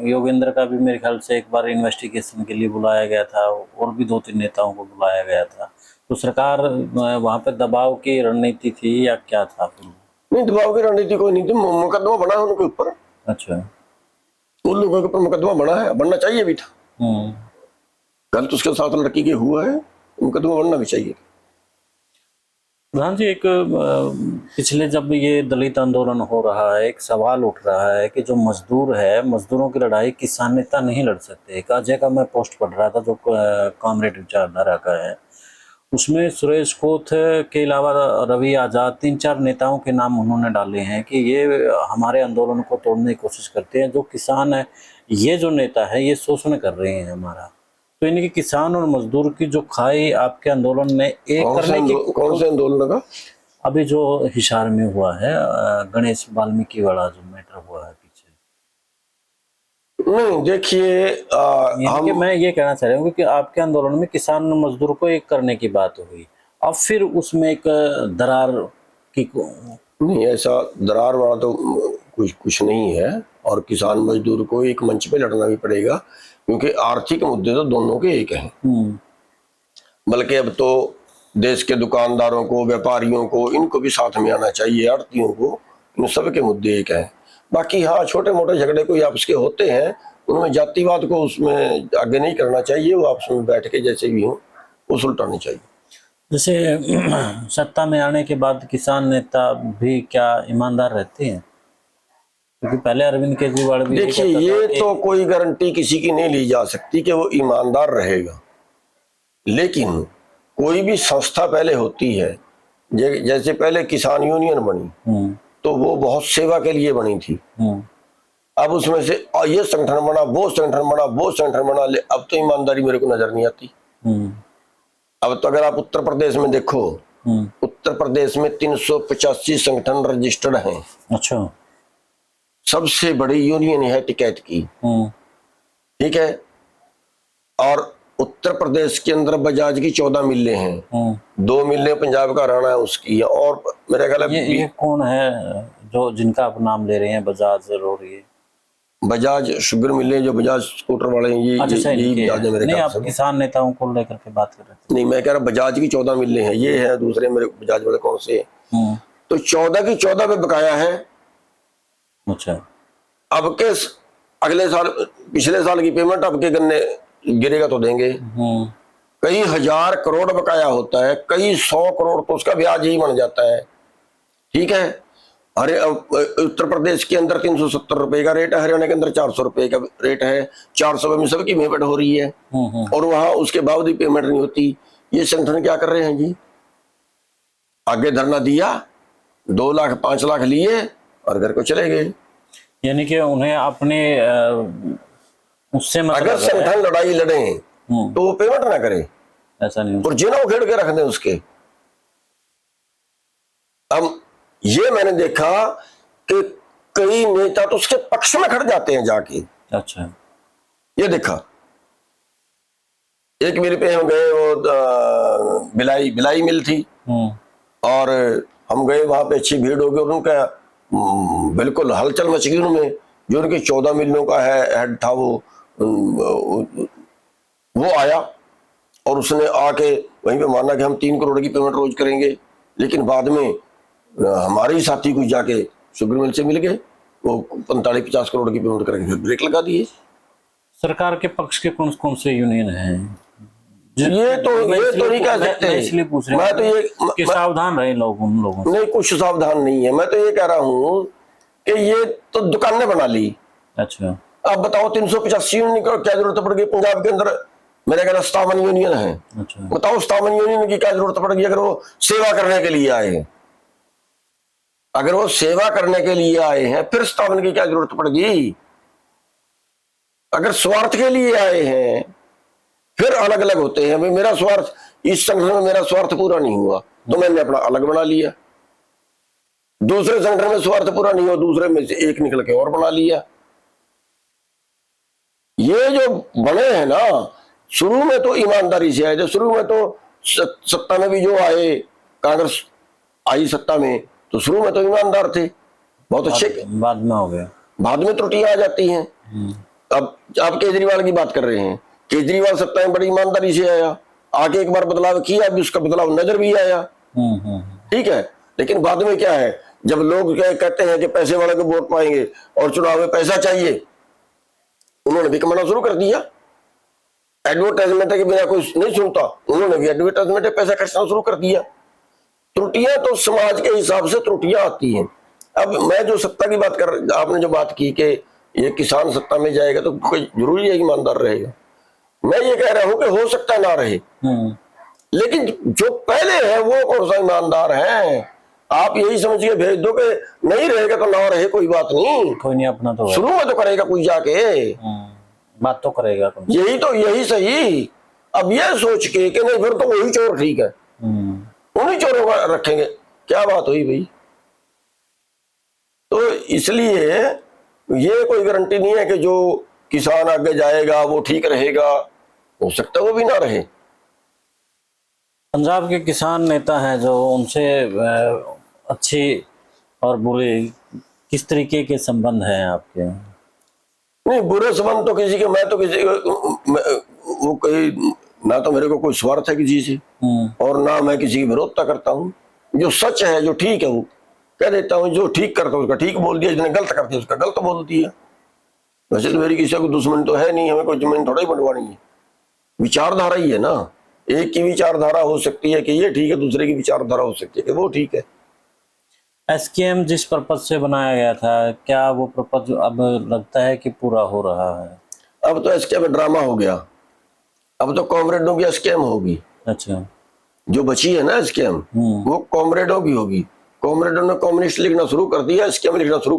B: योगेंद्र का भी मेरे ख्याल से एक बार इन्वेस्टिगेशन के लिए बुलाया गया था, और भी 2-3 नेताओं को बुलाया गया था, तो सरकार वहां पे दबाव की रणनीति थी या क्या था फिर?
A: नहीं, दबाव की रणनीति कोई नहीं थी, मुकदमा बना है उनके ऊपर।
B: अच्छा।
A: उन लोगों के ऊपर मुकदमा बना है, बनना चाहिए भी था। गलत उसके साथ लड़की के हुआ है, मुकदमा बनना भी चाहिए।
B: प्रधान जी, एक पिछले जब ये दलित आंदोलन हो रहा है, एक सवाल उठ रहा है कि जो मजदूर है, मजदूरों की लड़ाई किसान नेता नहीं लड़ सकते। एक अजय का मैं पोस्ट पढ़ रहा था जो कॉमरेड विचारधारा का है, उसमें सुरेश कोथ के अलावा रवि आजाद 3-4 नेताओं के नाम उन्होंने डाले हैं कि ये हमारे आंदोलन को तोड़ने की कोशिश करते हैं। जो किसान है, ये जो नेता है, ये शोषण कर रहे हैं हमारा। तो इनकी किसान और मजदूर की जो खाई आपके आंदोलन में एक करने की,
A: कौन से आंदोलन का?
B: अभी जो हिसार में हुआ है, गणेश वाल्मीकि वाला जो मैटर हुआ है पीछे।
A: नहीं, देखिए,
B: मैं ये कहना चाह रहा हूँ कि आपके आंदोलन में किसान और मजदूर को एक करने की बात हुई, अब फिर उसमें एक दरार की
A: नहीं, ऐसा दरार वाला तो कुछ नहीं है, और किसान मजदूर को एक मंच पे लड़ना भी पड़ेगा, क्योंकि आर्थिक मुद्दे तो दोनों के एक हैं। बल्कि अब तो देश के दुकानदारों को, व्यापारियों को, इनको भी साथ में आना चाहिए, आड़तियों को, इन सब के मुद्दे एक हैं। बाकी हाँ, छोटे मोटे झगड़े कोई आपस के होते हैं, उनमें जातिवाद को उसमें आगे नहीं करना चाहिए, वो आपस में बैठ के जैसे भी हो वो सुलटानी चाहिए।
B: जैसे सत्ता में आने के बाद किसान नेता भी क्या ईमानदार रहते हैं? क्योंकि पहले अरविंद केजरीवाल भी,
A: देखिए, ये तो कोई गारंटी किसी की नहीं ली जा सकती कि वो ईमानदार रहेगा, लेकिन कोई भी संस्था पहले होती है, जैसे पहले किसान यूनियन बनी तो वो बहुत सेवा के लिए बनी थी। अब उसमें से ये संगठन बना, वो संगठन बना, वो संगठन बना, अब तो ईमानदारी मेरे को नजर नहीं आती। अब तो अगर आप उत्तर प्रदेश में देखो, उत्तर प्रदेश में 385 संगठन रजिस्टर्ड हैं।
B: अच्छा।
A: सबसे बड़ी यूनियन है टिकैत की, ठीक है, और उत्तर प्रदेश के अंदर बजाज की 14 मिलें हैं, 2 मिलें पंजाब का हरियाणा है उसकी, और मेरे ख्याल
B: ये कौन है जो जिनका आप नाम ले रहे हैं, बजाज और ये
A: बजाज शुगर मिलें, जो बजाज स्कूटर वाले हैं, ये
B: अच्छा,
A: बजाज है मेरे
B: नहीं,
A: ख्याल
B: आप
A: से।
B: किसान नेताओं को लेकर के बात कर रहे थे।
A: नहीं, मैं कह रहा बजाज की 14 मिलें हैं, ये है दूसरे मेरे बजाज वाले कौन से हैं, तो 14 की 14 पे बकाया है।
B: अच्छा।
A: अब के अगले साल, पिछले साल की पेमेंट अब के गन्ने गिरेगा तो देंगे। कई हजार करोड़ बकाया होता है, कई 100 करोड़ तो उसका ब्याज ही बन जाता है, ठीक है। अरे उत्तर प्रदेश के अंदर 370 रुपए का रेट है, हरियाणा के अंदर 400 रुपए का रेट है, 400 में सबकी पेमेंट हो रही है, और वहां उसके बावजूद पेमेंट नहीं होती। ये संगठन क्या कर रहे हैं जी? आगे धरना दिया, 2 लाख 5 लाख लिए और घर को चले गए।
B: यानी कि उन्हें अपने उससे मतलब
A: अगर संगठन लड़ाई लड़े तो वो पेमेंट ना करे,
B: ऐसा नहीं,
A: और जिना उखेड़ के रख दें उसके। अब ये मैंने देखा कि कई नेता तो उसके पक्ष में खड़ जाते हैं जाके।
B: अच्छा।
A: ये देखा, एक मिल पे हम गए, वो बिलाई मिल थी, और हम गए वहां पे, अच्छी भीड़ हो गई, और उनका बिल्कुल हलचल मच गई उनमें। जो उनके 14 मिलों का हेड था वो आया, और उसने आके वहीं पे माना कि हम 3 करोड़ की पेमेंट रोज करेंगे, लेकिन बाद में हमारे ही साथी कुछ जाके शुगर मिल से मिल गए, वो 45-50 करोड़ की पेमेंट करके फिर ब्रेक लगा दिए।
B: सरकार के पक्ष के कौन कौन से यूनियन हैं?
A: ये तो नहीं कह सकते,
B: इसलिए पूछ रहे
A: मैं तो ये
B: सावधान रहे लोग, उन लोगों से।
A: नहीं, कुछ सावधान नहीं है, मैं तो ये कह रहा हूँ कि ये तो दुकानें बना ली।
B: अच्छा।
A: आप बताओ, 385 यूनियन की क्या जरूरत पड़ गई? पंजाब के अंदर मेरे ख्याल 57 यूनियन है।
B: अच्छा।
A: बताओ 57 यूनियन की क्या जरूरत पड़ गई अगर वो सेवा करने के लिए आए हैं? अगर वो सेवा करने के लिए आए हैं, फिर 57 की क्या जरूरत पड़ गई? अगर स्वार्थ के लिए आए हैं फिर अलग अलग होते हैं। भाई, मेरा स्वार्थ, इस संगठन में मेरा स्वार्थ पूरा नहीं हुआ तो मैंने अपना अलग बना लिया, दूसरे संगठन में स्वार्थ पूरा नहीं हुआ, दूसरे में से एक निकल के और बना लिया। ये जो बने हैं ना, शुरू में तो ईमानदारी से आए थे, शुरू में तो सत्ता में भी जो आए, कांग्रेस आई सत्ता में तो शुरू में तो ईमानदार थे, बहुत अच्छे,
B: बाद में हो गया,
A: बाद में त्रुटियां आ जाती हैं। अब आप केजरीवाल की बात कर रहे हैं, केजरीवाल सत्ता में बड़ी ईमानदारी से आया, आके एक बार बदलाव किया, अभी उसका बदलाव नजर भी आया, ठीक है। लेकिन बाद में क्या है, जब लोग कहते हैं कि पैसे वाले को वोट पाएंगे और चुनाव में पैसा चाहिए, उन्होंने भी कमाना शुरू कर दिया। एडवर्टाइजमेंट के बिना कोई नहीं सुनता, उन्होंने भी एडवर्टाइजमेंट पे पैसा खर्चना शुरू कर दिया। त्रुटियां तो समाज के हिसाब से त्रुटियां आती हैं। अब मैं जो सत्ता की बात कर, आपने जो बात की कि ये किसान सत्ता में जाएगा तो कोई जरूरी है ईमानदार रहेगा, मैं ये कह रहा हूं कि हो सकता ना रहे, लेकिन जो पहले है वो कौन सा ईमानदार है। आप यही समझ के भेज दो कि नहीं रहेगा तो ना रहे, कोई बात नहीं,
B: कोई नहीं, अपना तो
A: शुरू में तो करेगा कोई जाके,
B: बात तो करेगा,
A: यही सही। अब ये सोच के कि नहीं फिर तो वही चोर ठीक है, उन्हीं चोरों का रखेंगे, क्या बात हुई भाई। तो इसलिए ये कोई गारंटी नहीं है कि जो किसान आगे जाएगा वो ठीक रहेगा, हो सकता है वो भी ना रहे।
B: पंजाब के किसान नेता हैं जो, उनसे अच्छी और बुरी किस तरीके के संबंध हैं आपके?
A: नहीं, बुरे संबंध तो किसी के, मैं तो किसी वो कोई ना तो मेरे को कोई स्वार्थ है किसी से, और ना मैं किसी की विरोधता करता हूँ। जो सच है, जो ठीक है वो कह देता हूँ, जो ठीक करता है उसका ठीक बोल दिया, जिसने गलत कर दिया उसका गलत बोल दिया। वैसे तो मेरी किसी को दुश्मन तो है नहीं, हमें कोई जमीन थोड़ा ही बंटवानी है, विचारधारा ही है ना। एक की विचारधारा हो सकती है कि ये ठीक है, दूसरे की विचारधारा हो सकती है कि वो ठीक है।
B: एसकेएम जिस पर्पज से बनाया गया था, क्या वो पर्पज अब लगता है कि पूरा हो रहा है?
A: अब तो एसकेएम ड्रामा हो गया, अब तो कॉमरेडों की एसकेएम होगी।
B: अच्छा,
A: जो बची है ना एसकेएम, वो कॉमरेडों की होगी। कॉमरेडों ने कम्युनिस्ट लिखना शुरू कर दिया, एसकेएम लिखना शुरू,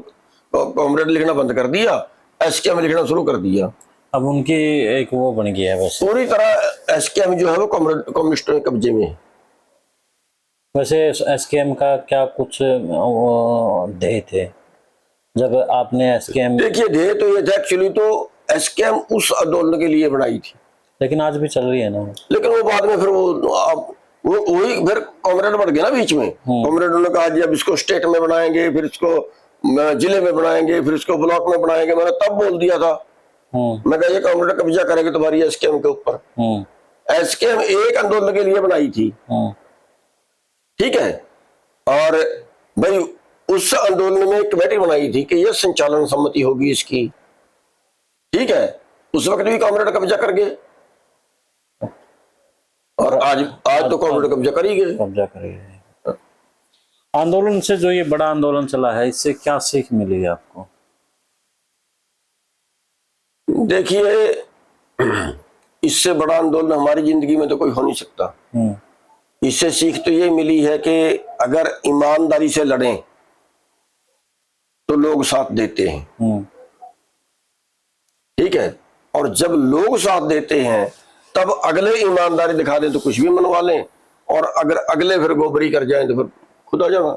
A: कॉमरेड लिखना बंद कर दिया, एसकेएम लिखना शुरू कर दिया।
B: अब उनकी एक वो बन गया है, बस
A: पूरी तरह एसकेएम जो है वो कम्युनिस्टों के कब्जे में है।
B: वैसे एसकेएम का क्या कुछ ध्येय थे जब आपने एसकेएम?
A: देखिए, ध्येय तो ये था एक्चुअली, तो एसकेएम उस आंदोलन के लिए बनाई थी,
B: लेकिन आज भी चल रही है ना।
A: लेकिन वो बाद में फिर वो वही फिर कॉमरेड बढ़ गया ना बीच में। कॉमरेडों ने कहा जी अब इसको स्टेट में बनाएंगे, फिर इसको जिले में बनाएंगे, फिर इसको ब्लॉक में बनाएंगे। मैंने तब बोल दिया था, मैं कहा ये कॉमरेड कब्जा करेंगे तुम्हारी एसकेएम के ऊपर। एसकेएम एक आंदोलन के लिए बनाई थी, ठीक है, और भाई उस आंदोलन में एक कमेटी बनाई थी कि ये संचालन सम्मति होगी इसकी, ठीक है। उस वक्त भी कॉमरेड कब्जा कर गए, और आज तो कॉमरेड कब्जा कर ही गए,
B: कब्जा करेंगे। आंदोलन से, जो ये बड़ा आंदोलन चला है, इससे क्या सीख मिली आपको?
A: देखिए, इससे बड़ा आंदोलन हमारी जिंदगी में तो कोई हो नहीं सकता। इससे सीख तो ये मिली है कि अगर ईमानदारी से लड़ें तो लोग साथ देते हैं, ठीक है, और जब लोग साथ देते हैं तब अगले ईमानदारी दिखा दें तो कुछ भी मनवा लें, और अगर अगले फिर गोबरी कर जाएं तो फिर खुद आ जाना।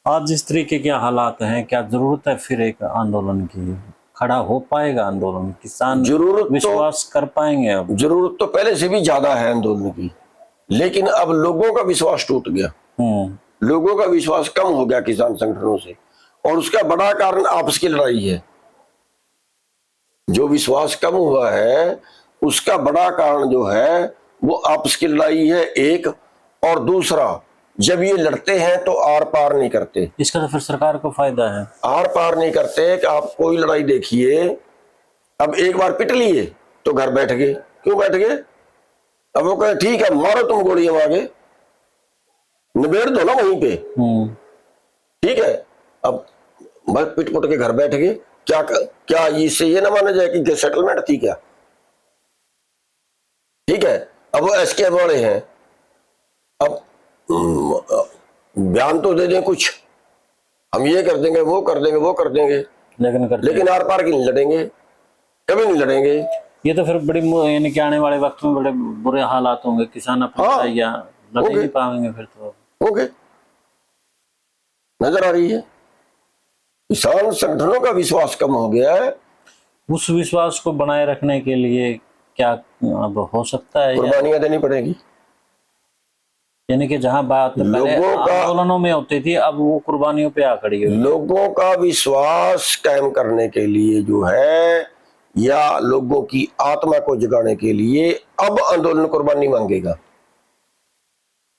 B: आज जिस तरीके के हालात हैं, क्या जरूरत है फिर एक आंदोलन की? खड़ा हो पाएगा आंदोलन? किसान
A: जरूरत
B: विश्वास कर पाएंगे? अब
A: जरूरत तो पहले से भी ज्यादा है आंदोलन की, लेकिन अब लोगों का विश्वास टूट गया, लोगों का विश्वास कम हो गया किसान संगठनों से, और उसका बड़ा कारण आपस की लड़ाई है। जो विश्वास कम हुआ है उसका बड़ा कारण जो है वो आपस की लड़ाई है, एक, और दूसरा जब ये लड़ते हैं तो आर पार नहीं करते।
B: इसका तो फिर सरकार को फायदा है,
A: आर पार नहीं करते। कि आप कोई लड़ाई देखिए, अब एक बार पिट लिए तो घर बैठ गए, क्यों बैठ गए? अब वो कहे ठीक है मारो तुम गोलियां आगे, निबेड़ दो ना वहीं पे, ठीक है। अब बस पिट पुट के घर बैठ गए, क्या इससे ये ना माना जाए कि सेटलमेंट थी क्या? ठीक है, अब वो एसकेएम वाले हैं, अब बयान तो दे दें कुछ, हम ये कर देंगे, वो कर देंगे, वो कर देंगे, लेकिन आर पार की नहीं लड़ेंगे, कभी नहीं लड़ेंगे।
B: ये तो फिर बड़ी, यानी कि आने वाले वक्त में बड़े बुरे हालात होंगे, किसान अपनी या लड़ नहीं पाएंगे फिर तो
A: होंगे, नजर आ रही है। किसान संगठनों का विश्वास कम हो गया है।
B: उस विश्वास को बनाए रखने के लिए क्या अब हो सकता है?
A: कुर्बानियां देनी पड़ेगी।
B: यानी कि जहां बात पहले
A: लोगों का
B: आंदोलनों में होती थी, अब वो कुर्बानियों पे आ खड़ी हुई।
A: लोगों का विश्वास कायम करने के लिए जो है, या लोगों की आत्मा को जगाने के लिए अब आंदोलन कुर्बानी मांगेगा।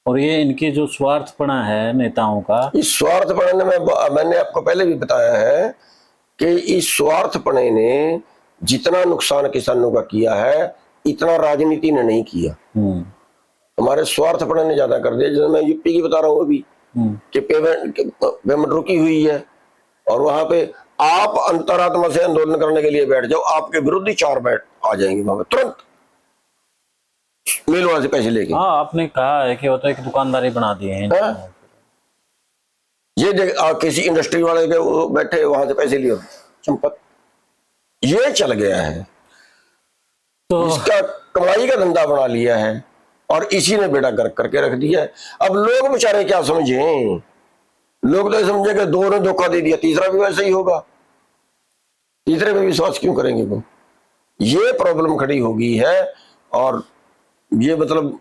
B: और ये इनकी जो स्वार्थपना है नेताओं का,
A: इस स्वार्थपणे में मैंने आपको पहले भी बताया है कि इस स्वार्थपणे ने जितना नुकसान किसानों का किया है, इतना राजनीति ने नहीं किया। हमारे स्वार्थपणे ने ज्यादा कर दिया। जैसे मैं यूपी की बता रहा हूँ अभी कि पेमेंट रुकी हुई है, और वहां पे आप अंतरात्मा से आंदोलन करने के लिए बैठ जाओ, आपके विरोधी 4 बैठ आ जाएंगे वहां पे तुरंत मिल वाले से पैसे लेके।
B: हाँ, आपने कहा है कि वो तो एक दुकानदारी बना दिए हैं।
A: ये देख किसी इंडस्ट्री वाले के वो बैठे वहां से पैसे लिए संपत, ये चल गया है।
B: तो
A: इसका कमाई का धंधा बना लिया है और इसी ने बेड़ा गर्क करके रख दिया है। अब लोग बेचारे क्या समझें? लोग तो समझे कि 2 ने धोखा दे दिया, तीसरा भी वैसे ही होगा, तीसरे पे विश्वास क्यों करेंगे वो? ये प्रॉब्लम खड़ी हो गई है। और ये मतलब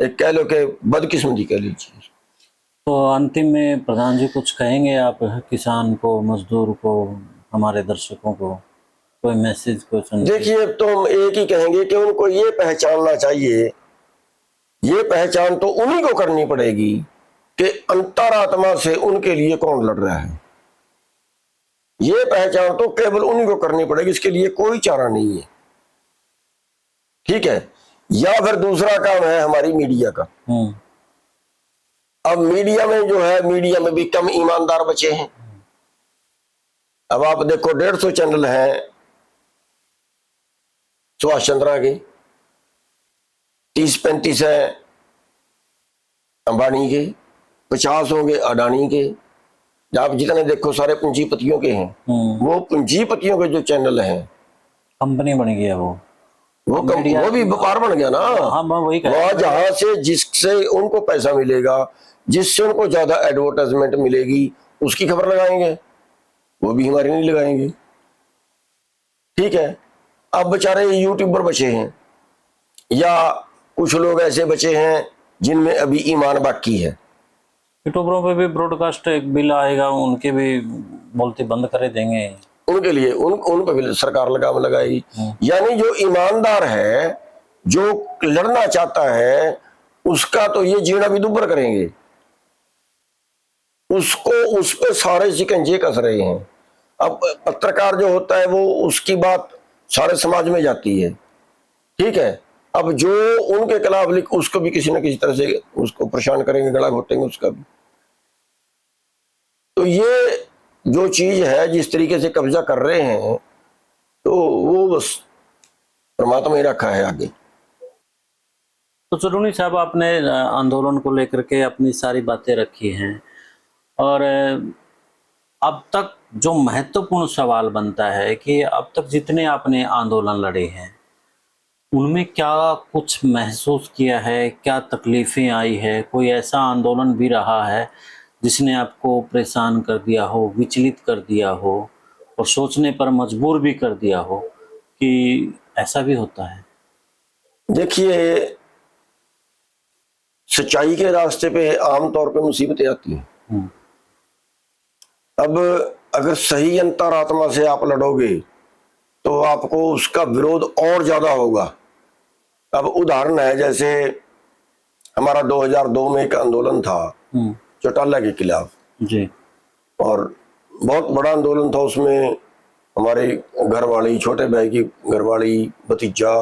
A: एक कह लो कि बदकिस्मती कह लीजिए।
B: तो अंतिम में प्रधान जी कुछ कहेंगे आप किसान को, मजदूर को, हमारे दर्शकों को, कोई मैसेज, कोई संदेश?
A: देखिए, तो हम एक ही कहेंगे कि उनको ये पहचानना चाहिए, ये पहचान तो उन्हीं को करनी पड़ेगी कि अंतरात्मा से उनके लिए कौन लड़ रहा है। ये पहचान तो केवल उन्हीं को करनी पड़ेगी, इसके लिए कोई चारा नहीं है। ठीक है। या फिर दूसरा काम है हमारी मीडिया का। अब मीडिया में जो है, मीडिया में भी कम ईमानदार बचे हैं। अब आप देखो 150 चैनल हैं सुभाष चंद्रा के, 30-35 है अंबानी के, 50 होंगे अडानी के। आप जितने देखो सारे पूंजीपतियों के हैं। वो पूंजीपतियों के जो चैनल हैं,
B: कंपनी बन गया वो
A: वो भी व्यापार बन गया ना।
B: हाँ, मैं वही कह रहा
A: वहां जहां से जिससे उनको पैसा मिलेगा, जिससे उनको ज्यादा एडवर्टाइजमेंट मिलेगी, उसकी खबर लगाएंगे, वो भी हमारी नहीं लगाएंगे। ठीक है। अब बेचारे यूट्यूबर बचे हैं, या कुछ लोग ऐसे बचे हैं जिनमें अभी ईमान बाकी है।
B: यूट्यूबरों पे भी ब्रॉडकास्ट एक बिल आएगा, उनके भी बोलते बंद करे देंगे।
A: उनके लिए उन पर भी सरकार लगाम लगाएगी। यानी जो ईमानदार है, जो लड़ना चाहता है, उसका तो ये जीना भी दुभर करेंगे। उसको उस पे सारे शिकंजे कस रहे हैं। अब पत्रकार जो होता है वो, उसकी बात सारे समाज में जाती है। ठीक है। अब जो उनके खिलाफ लिख, उसको भी किसी न किसी तरह से उसको परेशान करेंगे, गला घोटेंगे उसका भी। तो ये जो चीज है, जिस तरीके से कब्जा कर रहे हैं, तो वो बस परमात्मा ही रखा है आगे।
B: तो चरुनी साहब, आपने आंदोलन को लेकर के अपनी सारी बातें रखी हैं, और अब तक जो महत्वपूर्ण सवाल बनता है कि अब तक जितने आपने आंदोलन लड़े हैं, उनमें क्या कुछ महसूस किया है, क्या तकलीफें आई है? कोई ऐसा आंदोलन भी रहा है जिसने आपको परेशान कर दिया हो, विचलित कर दिया हो, और सोचने पर मजबूर भी कर दिया हो कि ऐसा भी होता है?
A: देखिए, सच्चाई के रास्ते पे आमतौर पे मुसीबतें आती हैं। अब अगर सही अंतरात्मा से आप लड़ोगे तो आपको उसका विरोध और ज्यादा होगा। अब उदाहरण है, जैसे हमारा 2002 में एक आंदोलन था चौटाला के खिलाफ
B: जी,
A: और बहुत बड़ा आंदोलन था। उसमें हमारे घरवाली, छोटे भाई की घरवाली, भतीजा,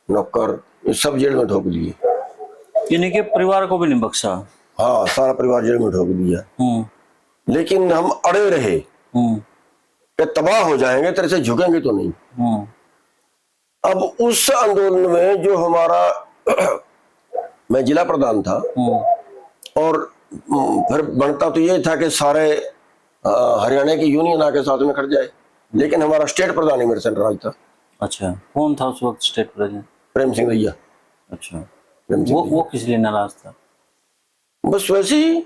A: नौकर, ये सब जेल में ठोक दिए।
B: यानी कि परिवार को भी नहीं बख्शा।
A: हाँ, सारा परिवार जेल में ठोक दिया। लेकिन हम अड़े रहे कि तबाह हो जाएंगे, तेरे से झुकेंगे तो नहीं। अब उस आंदोलन में जो हमारा मैं जिला प्रधान था, और फिर बनता तो ये था कि सारे हरियाणा की यूनियन आके साथ में खड़ जाए, लेकिन हमारा स्टेट प्रधान ही मेरे से नाराज था।
B: अच्छा, कौन था उस वक्त स्टेट प्रेसिडेंट?
A: प्रेम सिंह भैया।
B: अच्छा,
A: प्रेम सिंह
B: वो किस लिए नाराज था?
A: बस वैसे ही,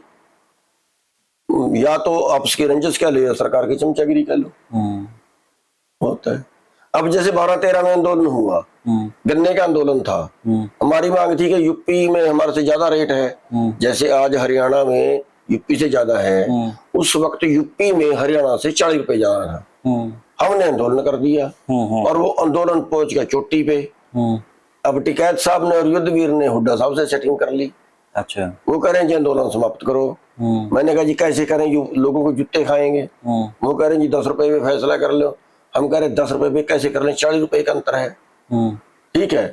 A: या तो आपस की रंजिश कह लो या सरकार की चमचागिरी कह लो, होता है। अब जैसे 12-13 में आंदोलन हुआ, गन्ने का आंदोलन था। हमारी मांग थी कि यूपी में हमारे से ज्यादा रेट है, जैसे आज हरियाणा में यूपी से ज्यादा है, उस वक्त यूपी में हरियाणा से 40 रुपए ज्यादा था। हमने आंदोलन कर दिया और वो आंदोलन पहुंच गया चोटी पे। अब टिकैत साहब ने और युद्धवीर ने हुड्डा साहब से सेटिंग कर ली।
B: अच्छा।
A: वो कह रहे हैं जी आंदोलन समाप्त करो। मैंने कहा जी कैसे करें, लोगों को जुत्ते खाएंगे। वो कह रहे हैं जी 10 रुपए में फैसला कर लो। हम कह रहे 10 रुपए में कैसे कर लें, 40 रुपए का अंतर है। ठीक है,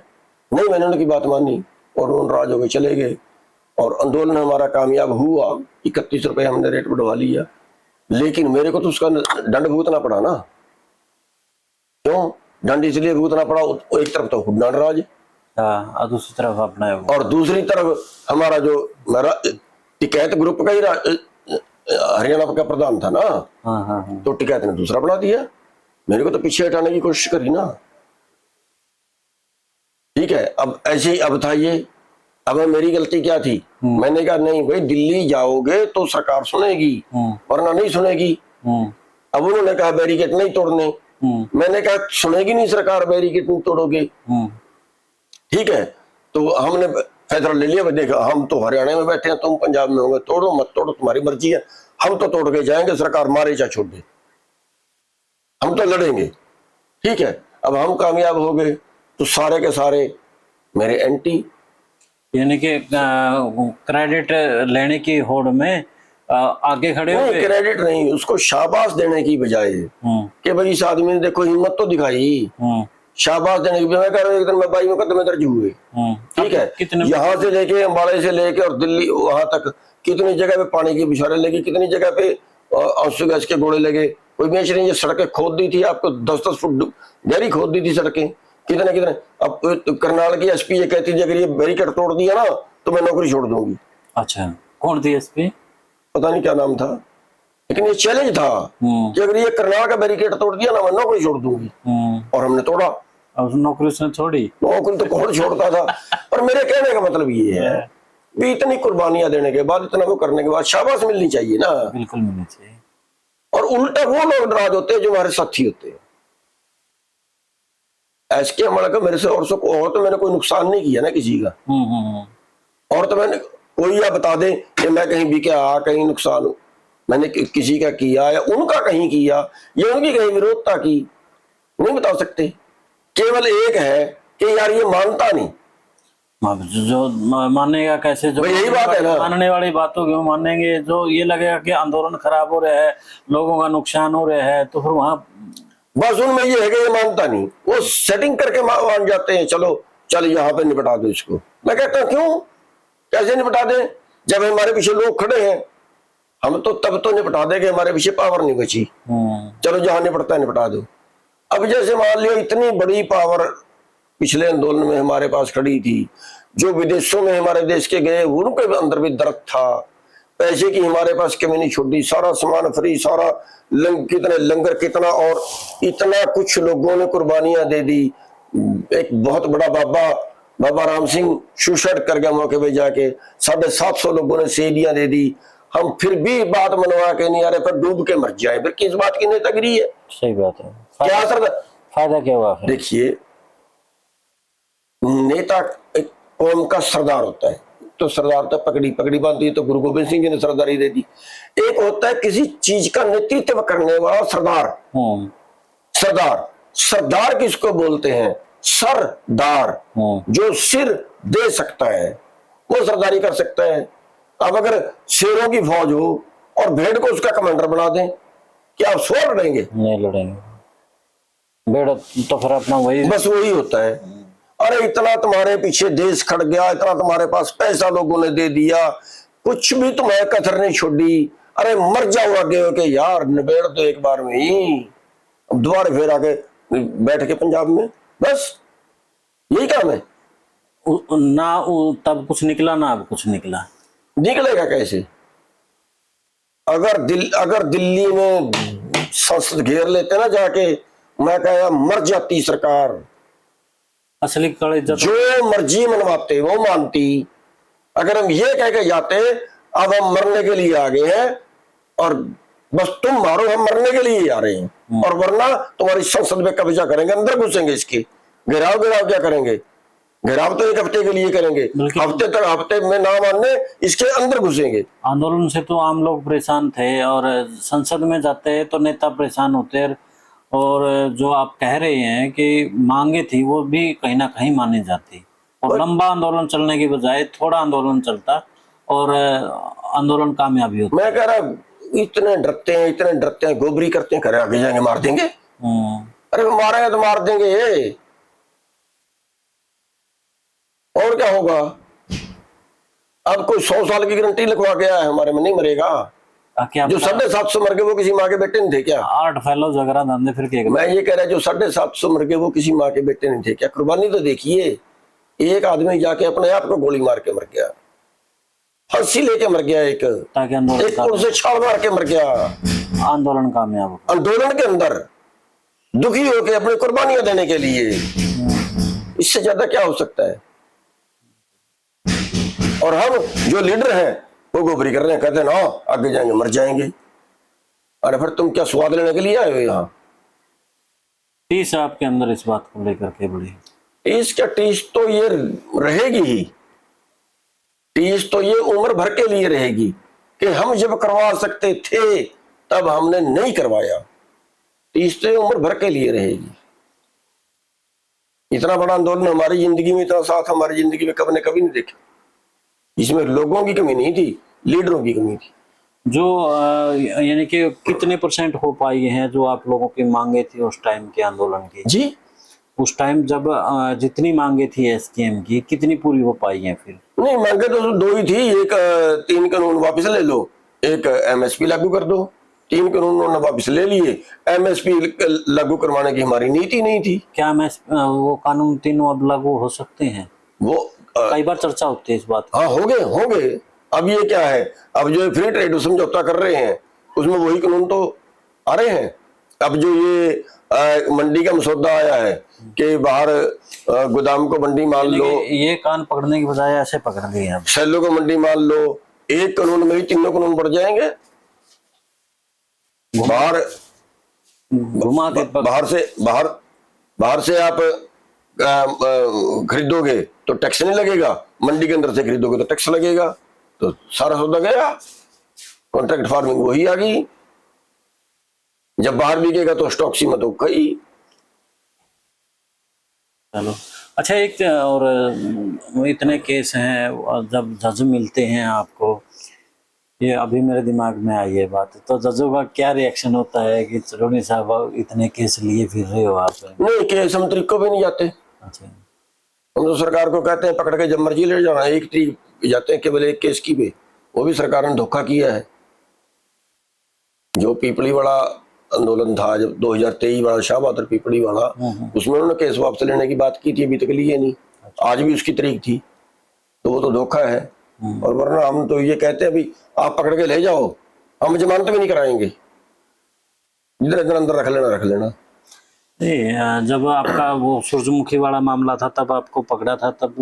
A: नहीं मैंने उनकी बात मानी और वो नाराज हो गए, चले गए और आंदोलन हमारा कामयाब हुआ। 31 रुपए हमने रेट बढ़वा लिया, लेकिन मेरे को तो उसका दंड भुगतना पड़ा ना। क्यों दंड इसलिए भुगतना पड़ा, एक तरफ तो हुड्डा नाराज
B: और दूसरी तरफ अपना है वो।
A: और दूसरी तरफ हमारा जो मेरा टिकैत ग्रुप का ही हरियाणा का प्रधान था ना, तो टिकैत ने दूसरा बना दिया। मेरे को तो पीछे हटाने की कोशिश करी ना। ठीक है, अब ऐसे ही अब था ये। अब मेरी गलती क्या थी? मैंने कहा नहीं भाई, दिल्ली जाओगे तो सरकार सुनेगी, वरना नहीं सुनेगी। अब उन्होंने कहा बैरिकेड नहीं तोड़ने। मैंने कहा सुनेगी नहीं सरकार, बैरिकेड नहीं तोड़ोगे। ठीक है, तो हमने फैसला ले लिया, देखा हम तो हरियाणा में बैठे हैं, तुम पंजाब में होंगे, तोड़ो मत तोड़ो तुम्हारी मर्जी है, हम तो तोड़ के जाएंगे, सरकार मारे चाहे छोड़ दे, हम तो लड़ेंगे। ठीक है, अब हम कामयाब हो गए तो सारे के सारे मेरे एंटी।
B: यानी कि क्रेडिट लेने की होड़ में आगे खड़े हो गए।
A: क्रेडिट नहीं, उसको शाबाश देने की बजाय कि भाई इस आदमी ने देखो हिम्मत तो दिखाई, शाबाश देने की। मैं कह रहा हूँ मैं 22 मुकदमे दर्ज हुए। ठीक है, यहाँ से लेके अम्बाड़े से लेके और दिल्ली वहां तक कितनी जगह पे पानी की बिछारे लगी, कितनी जगह पे आंसू गैस के गोले लगे। कोई मैच नहीं, ये सड़कें खोद दी थी, आपको 10-10 फुट गहरी खोद दी थी सड़कें, कितने कितने। अब करनाल की एसपी ये कहती थी अगर ये बैरिकेड तोड़ दिया ना तो मैं नौकरी छोड़ दूंगी।
B: अच्छा, कौन थी एसपी?
A: पता नहीं क्या नाम था, लेकिन ये चैलेंज था कि अगर ये करनाल का बैरिकेड तोड़ दिया ना मैं नौकरी छोड़ दूंगी। और हमने तोड़ा।
B: अब नौकरी उसने छोड़ी?
A: नौकरी तो कौन छोड़ता था। पर मेरे कहने का मतलब ये है भी इतनी कुर्बानियां देने के बाद, इतना वो करने के बाद शाबाश मिलनी चाहिए ना।
B: बिल्कुल मिलनी चाहिए।
A: और उल्टा वो लोग नाराज होते हैं जो हमारे साथी होते हैं। ऐसे हमारा का मेरे से और तो मैंने कोई नुकसान नहीं किया ना किसी का। और तो मैंने कोई या बता दे कि मैं कहीं भी क्या कहीं नुकसान हो मैंने किसी का किया या उनका कहीं किया या उनकी कहीं विरोधता की, नहीं बता सकते। केवल एक है कि यार ये मानता नहीं।
B: जो मानेगा कैसे? जो
A: यही बात है ना,
B: मानने वाली बातों क्यों मानेंगे? जो ये लगेगा कि आंदोलन खराब हो रहा है, लोगों का नुकसान हो रहा है, तो फिर वहां
A: बस उनमें ये है कि ये मानता नहीं, वो सेटिंग करके मान जाते हैं। चल यहाँ पे निपटा दो इसको। मैं कहता हूँ क्यों, कैसे निपटा दें जब हमारे पीछे लोग खड़े हैं। हम तो तब तो निपटा देंगे, हमारे पीछे पावर नहीं बची। चलो जहां निपटता है निपटा दो। अब जैसे मान लियो इतनी बड़ी पावर पिछले आंदोलन में हमारे पास खड़ी थी, जो विदेशों में हमारे देश के गए उनके अंदर भी दर्द था, पैसे की हमारे पास कमी नहीं छोड़ी, सारा सामान फ्री, सारा कितने लंगर कितना, और इतना कुछ लोगों ने कुर्बानियां दे दी। एक बहुत बड़ा बाबा राम सिंह सुसाइड कर गया मौके पे जाके, 750 लोगों ने शहीदियां दे दी। हम फिर भी बात मनवा के नहीं आ रहे, पर डूब के मर जाए, फिर किस बात की नेतागिरी है?
B: सही बात है।
A: क्या असर,
B: फायदा क्या हुआ?
A: देखिए, नेता एक कौम का सरदार होता है, तो सरदार तो पगड़ी बांधती है, तो गुरु गोबिंद सिंह जी ने सरदारी दे दी। एक होता है किसी चीज का नेतृत्व करने वाला सरदार। सरदार किसको बोलते हैं? सरदार, जो सिर दे सकता है वो सरदारी कर सकता है। अब अगर शेरों की फौज हो और भेड़ को उसका कमांडर बना दें, क्या आप सो लड़ेंगे?
B: नहीं लड़ेंगे, भेड़ तो फिर अपना वही, बस
A: वही होता है। अरे इतना तुम्हारे पीछे देश खड़ गया, इतना तुम्हारे पास पैसा लोगों ने दे दिया, कुछ भी तुम्हें कथर नहीं छोड़ी, अरे मर जाओ आगे हो के यार, निबेड़ तो एक बार में ही, अब दोबारा फिर आके बैठ के पंजाब में, बस यही काम है
B: ना। तब कुछ निकला ना अब कुछ निकला।
A: निकलेगा कैसे? अगर दिल्ली में संसद घेर लेते ना जाके, मैं कहा मर जाती सरकार।
B: असली कड़े
A: जो मर्जी मनवाते वो मानती। अगर हम ये कह के जाते अब हम मरने के लिए आ गए हैं और बस तुम मारो, हम मरने के लिए आ रहे हैं, और वरना तुम्हारी संसद में कब्जा करेंगे, अंदर घुसेंगे इसके, घेराव घेराव क्या करेंगे? घेराव तो एक हफ्ते के लिए करेंगे, हफ्ते में ना मानने इसके अंदर घुसेंगे।
B: आंदोलन से तो आम लोग परेशान थे, और संसद में जाते हैं तो नेता परेशान होते हैं, और जो आप कह रहे हैं कि मांगे थी वो भी कहीं ना कहीं मानी जाती, और लंबा आंदोलन चलने की बजाय थोड़ा आंदोलन चलता और आंदोलन कामयाबी होता।
A: मैं कह रहा इतने डरते हैं, गोबरी करते हैं, करे आगे जाएंगे मार देंगे। अरे मारेंगे तो मार देंगे, और क्या होगा? अब कोई 100 साल की गारंटी लिखवा के आया हमारे में, नहीं मरेगा। जो 750 मर गए वो किसी माँ के बेटे नहीं थे क्या?
B: आर्ट फेलोज वगैरह धंधे फिर के,
A: मैं ये कह रहा जो 750 मर गए वो किसी माँ के बेटे नहीं थे क्या? कुर्बानी तो देखिए, एक आदमी जाके अपने आप को गोली मार के मर गया, फांसी लेके मर गया, एक पुल से छाल मार के मर गया।
B: आंदोलन कामयाब,
A: आंदोलन के अंदर दुखी होके अपनी कुर्बानियां देने के लिए, इससे ज्यादा क्या हो सकता है? और हम जो लीडर हैं वो गोबरी कर रहे हैं, कहते हैं ना आगे जाएंगे मर जाएंगे। अरे फिर तुम क्या स्वाद लेने के लिए आए हो यहाँ?
B: टीस आपके अंदर इस बात को लेकर के बड़ी
A: टीस क्या, टीस तो ये रहेगी ही, टीस तो ये उम्र भर के लिए रहेगी कि हम जब करवा सकते थे तब हमने नहीं करवाया। टीस तो ये उम्र भर के लिए रहेगी। इतना बड़ा आंदोलन हमारी जिंदगी में, इतना साथ हमारी जिंदगी में कभी ने कभी नहीं देखा। इसमें लोगों की कमी नहीं थी, लीडरों की कमी थी।
B: जो यानी कि कितने % हो पाई हैं जो आप लोगों की मांगे थी उस टाइम के आंदोलन की?
A: जी,
B: उस टाइम जब जितनी मांगे थी एसकेएम की, कितनी पूरी हो पाई हैं फिर?
A: नहीं, मांगे तो 2 ही थी। एक 3 कानून वापस ले लो, एक एमएसपी लागू कर दो। 3 कानून उन्होंने वापस ले लिए, एमएसपी लागू करवाने की हमारी नीति नहीं थी।
B: क्या वो कानून तीनों अब लागू हो सकते हैं?
A: वो
B: कई बार चर्चा होती है इस बात।
A: हाँ, होंगे। अब ये क्या है, अब जो फ्री ट्रेड समझौता कर रहे हैं उसमें वही कानून तो आ रहे हैं। अब जो ये मंडी का मसौदा आया है कि बाहर गोदाम को मंडी मान लो,
B: ये कान पकड़ने की बजाय ऐसे पकड़ लिए हैं।
A: सैलो को मंडी मान लो, एक कानून में ही तीनों कानून बढ़ जाएंगे। बाहर
B: घुमा के
A: बाहर से आप खरीदोगे तो टैक्स नहीं लगेगा, मंडी के अंदर से खरीदोगे तो टैक्स लगेगा, तो सारा सौदा गया। कॉन्ट्रैक्ट फार्मिंग वही आ गई। जब बाहर बिकेगा तो स्टॉक सीमा तो गई।
B: चलो अच्छा, एक और इतने केस हैं, और जब जज मिलते हैं आपको, ये अभी मेरे दिमाग में आई है बात, तो जजों का क्या रिएक्शन होता है कि चलोनी साहब इतने केस लिए फिर रहे हो आप?
A: नहीं, केस हम तरीक को भी नहीं जाते।
B: अच्छा,
A: हम तो सरकार को कहते हैं पकड़ के जब मर्जी ले जाना, 1 तरीक जाते हैं केवल एक केस की भी, वो भी सरकार ने धोखा किया है। जो पीपली वाला आंदोलन था, जब 2023 वाला शाह बहादुर पीपली वाला, उसमें उन्होंने केस वापस लेने की बात की थी, अभी तक लिए नहीं। आज भी उसकी तारीख थी, तो वो तो धोखा है। और वरना हम तो ये कहते हैं भाई आप पकड़ के ले जाओ, हम जमानत भी नहीं कराएंगे, जिधर अंदर रख लेना।
B: नहीं, जब आपका वो सूरजमुखी वाला मामला था तब आपको पकड़ा था, तब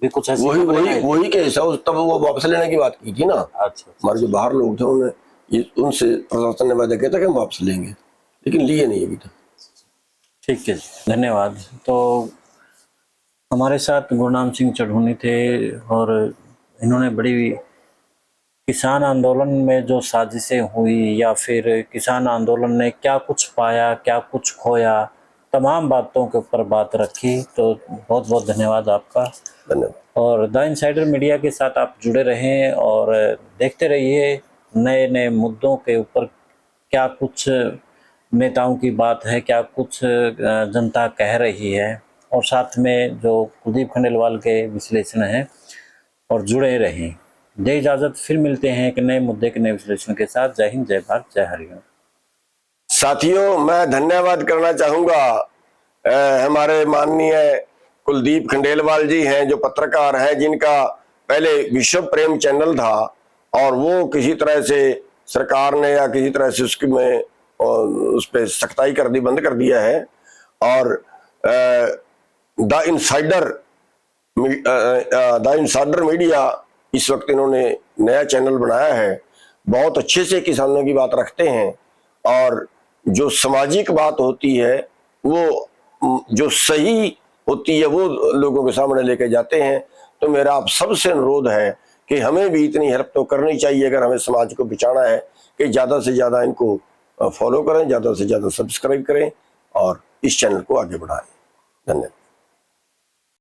B: भी कुछ ऐसे
A: वही केस है, तब वो वापस लेने की बात की थी ना।
B: अच्छा,
A: हमारे जो बाहर लोग थे उनसे प्रशासन ने वादा किया था कि हम वापस लेंगे, लेकिन लिए नहीं अभी तक।
B: ठीक है, धन्यवाद। तो हमारे साथ गुरनाम सिंह चढ़ूनी थे, और इन्होंने बड़ी किसान आंदोलन में जो साजिशें हुई, या फिर किसान आंदोलन ने क्या कुछ पाया, क्या कुछ खोया, तमाम बातों के ऊपर बात रखी। तो बहुत बहुत धन्यवाद आपका।
A: धन्यवाद।
B: और द इनसाइडर मीडिया के साथ आप जुड़े रहें और देखते रहिए नए नए मुद्दों के ऊपर क्या कुछ नेताओं की बात है, क्या कुछ जनता कह रही है, और साथ में जो कुलदीप खंडेलवाल के विश्लेषण हैं, और जुड़े रहें। जय इजाजत, फिर मिलते हैं एक नए मुद्दे के नए विश्लेषण के साथ। जय हिंद, जय भारत, जय हरियाणा।
A: साथियों, मैं धन्यवाद करना चाहूंगा हमारे माननीय कुलदीप खंडेलवाल जी हैं, जो पत्रकार हैं, जिनका पहले विश्व प्रेम चैनल था, और वो किसी तरह से सरकार ने या किसी तरह से उसकी में उस पर सख्ताई कर दी, बंद कर दिया है। और द इनसाइडर मीडिया इस वक्त इन्होंने नया चैनल बनाया है। बहुत अच्छे से किसानों की बात रखते हैं, और जो सामाजिक बात होती है वो जो सही होती है वो लोगों के सामने लेके जाते हैं। तो मेरा आप सबसे अनुरोध है कि हमें भी इतनी हेल्प तो करनी चाहिए, अगर हमें समाज को बचाना है, कि ज़्यादा से ज़्यादा इनको फॉलो करें, ज़्यादा से ज़्यादा सब्सक्राइब करें और इस चैनल को आगे बढ़ाएं। धन्यवाद।